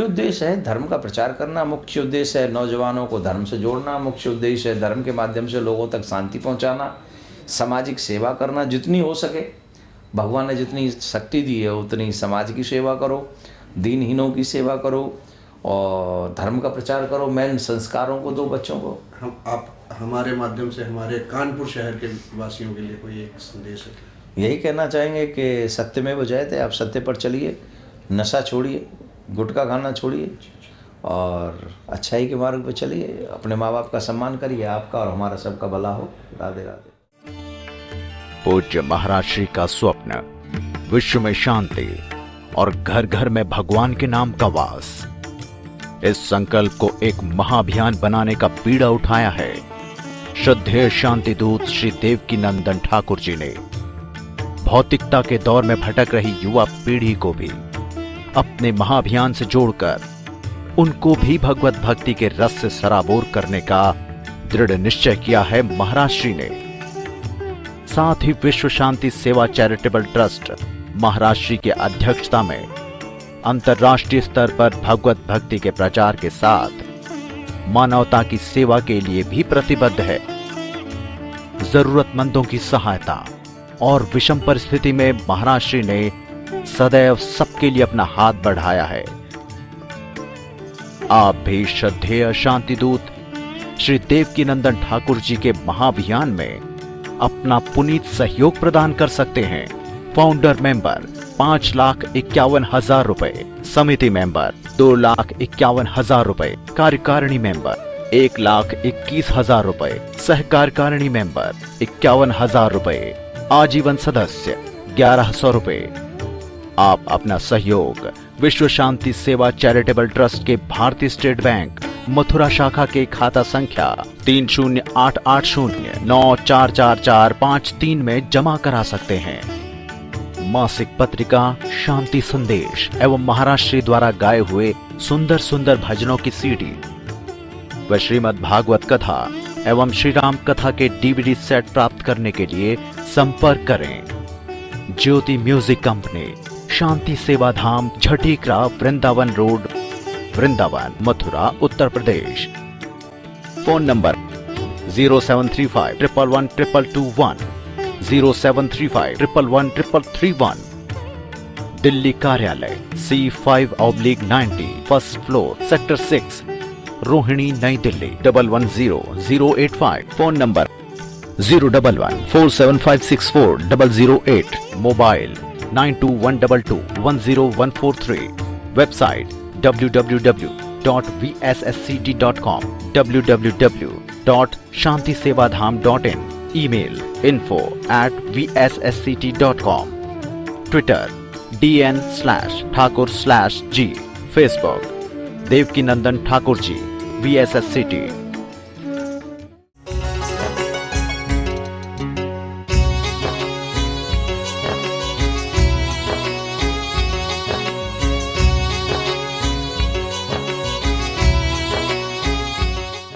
उद्देश्य है धर्म का प्रचार करना, मुख्य उद्देश्य है नौजवानों को धर्म से जोड़ना, मुख्य उद्देश्य है धर्म के माध्यम से लोगों तक शांति पहुंचाना, सामाजिक सेवा करना जितनी हो सके। भगवान ने जितनी शक्ति दी है उतनी समाज की सेवा करो, दीनहीनों की सेवा करो और धर्म का प्रचार करो। मेन संस्कारों को दो बच्चों को। आप हमारे माध्यम से हमारे कानपुर शहर के वासियों के लिए कोई एक संदेश है? यही कहना चाहेंगे कि सत्य में जयते, आप सत्य पर चलिए, नशा छोड़िए, गुटखा खाना छोड़िए और अच्छाई के मार्ग पर चलिए, अपने माँ बाप का सम्मान करिए, आपका और हमारा सबका भला हो। राधे राधे। पूज्य महाराज श्री का स्वप्न विश्व में शांति और घर घर में भगवान के नाम का वास। इस संकल्प को एक महाअभियान बनाने का बीड़ा उठाया है श्रद्धेय शांति दूत श्री देवकीनंदन ठाकुर जी ने। भौतिकता के दौर में भटक रही युवा पीढ़ी को भी अपने महाअभियान से जोड़कर उनको भी भगवत भक्ति के रस से सराबोर करने का दृढ़ निश्चय किया है महाराज श्री ने। साथ ही विश्व शांति सेवा चैरिटेबल ट्रस्ट महाराज श्री की अध्यक्षता में अंतर्राष्ट्रीय स्तर पर भगवत भक्ति के प्रचार के साथ मानवता की सेवा के लिए भी प्रतिबद्ध है। जरूरतमंदों की सहायता और विषम परिस्थिति में महाराज श्री ने सदैव सबके लिए अपना हाथ बढ़ाया है। आप भी श्रद्धेय शांति दूत श्री देवकीनंदन ठाकुर जी के महाअभियान में अपना पुनीत सहयोग प्रदान कर सकते हैं। फाउंडर मेंबर 5,51,000 रुपए, समिति मेंबर 2,51,000 रुपए, कार्यकारिणी मेंबर 1,21,000 रुपए, सहकार्यकारिणी मेंबर 51,000 रुपए, आजीवन सदस्य 1,100 रुपए। आप अपना सहयोग विश्व शांति सेवा चैरिटेबल ट्रस्ट के भारतीय स्टेट बैंक मथुरा शाखा के खाता संख्या 3088094445 में जमा करा सकते हैं। मासिक पत्रिका शांति संदेश एवं महाराज श्री द्वारा गाए हुए सुंदर सुंदर भजनों की सीडी व श्रीमद् भागवत कथा एवं श्री राम कथा के डीवीडी सेट प्राप्त करने के लिए संपर्क करें। ज्योति music company, Shanti Seva Dham, Jhatikra, Vrindavan road, Vrindavan, Mathura, Uttar Pradesh. Phone number 0735111221, 0735111331। Delhi कार्यालय C5/90, first floor, sector 6, Rohini, Nai Delhi 110085। Phone number 01147564008। Mobile 9212210143। Website www.vsscd.com, www.shantisevadham.in। Email info@vsscd.com। Twitter DN/Thakur/G। Facebook Devkinandan Thakur ji VSSCD।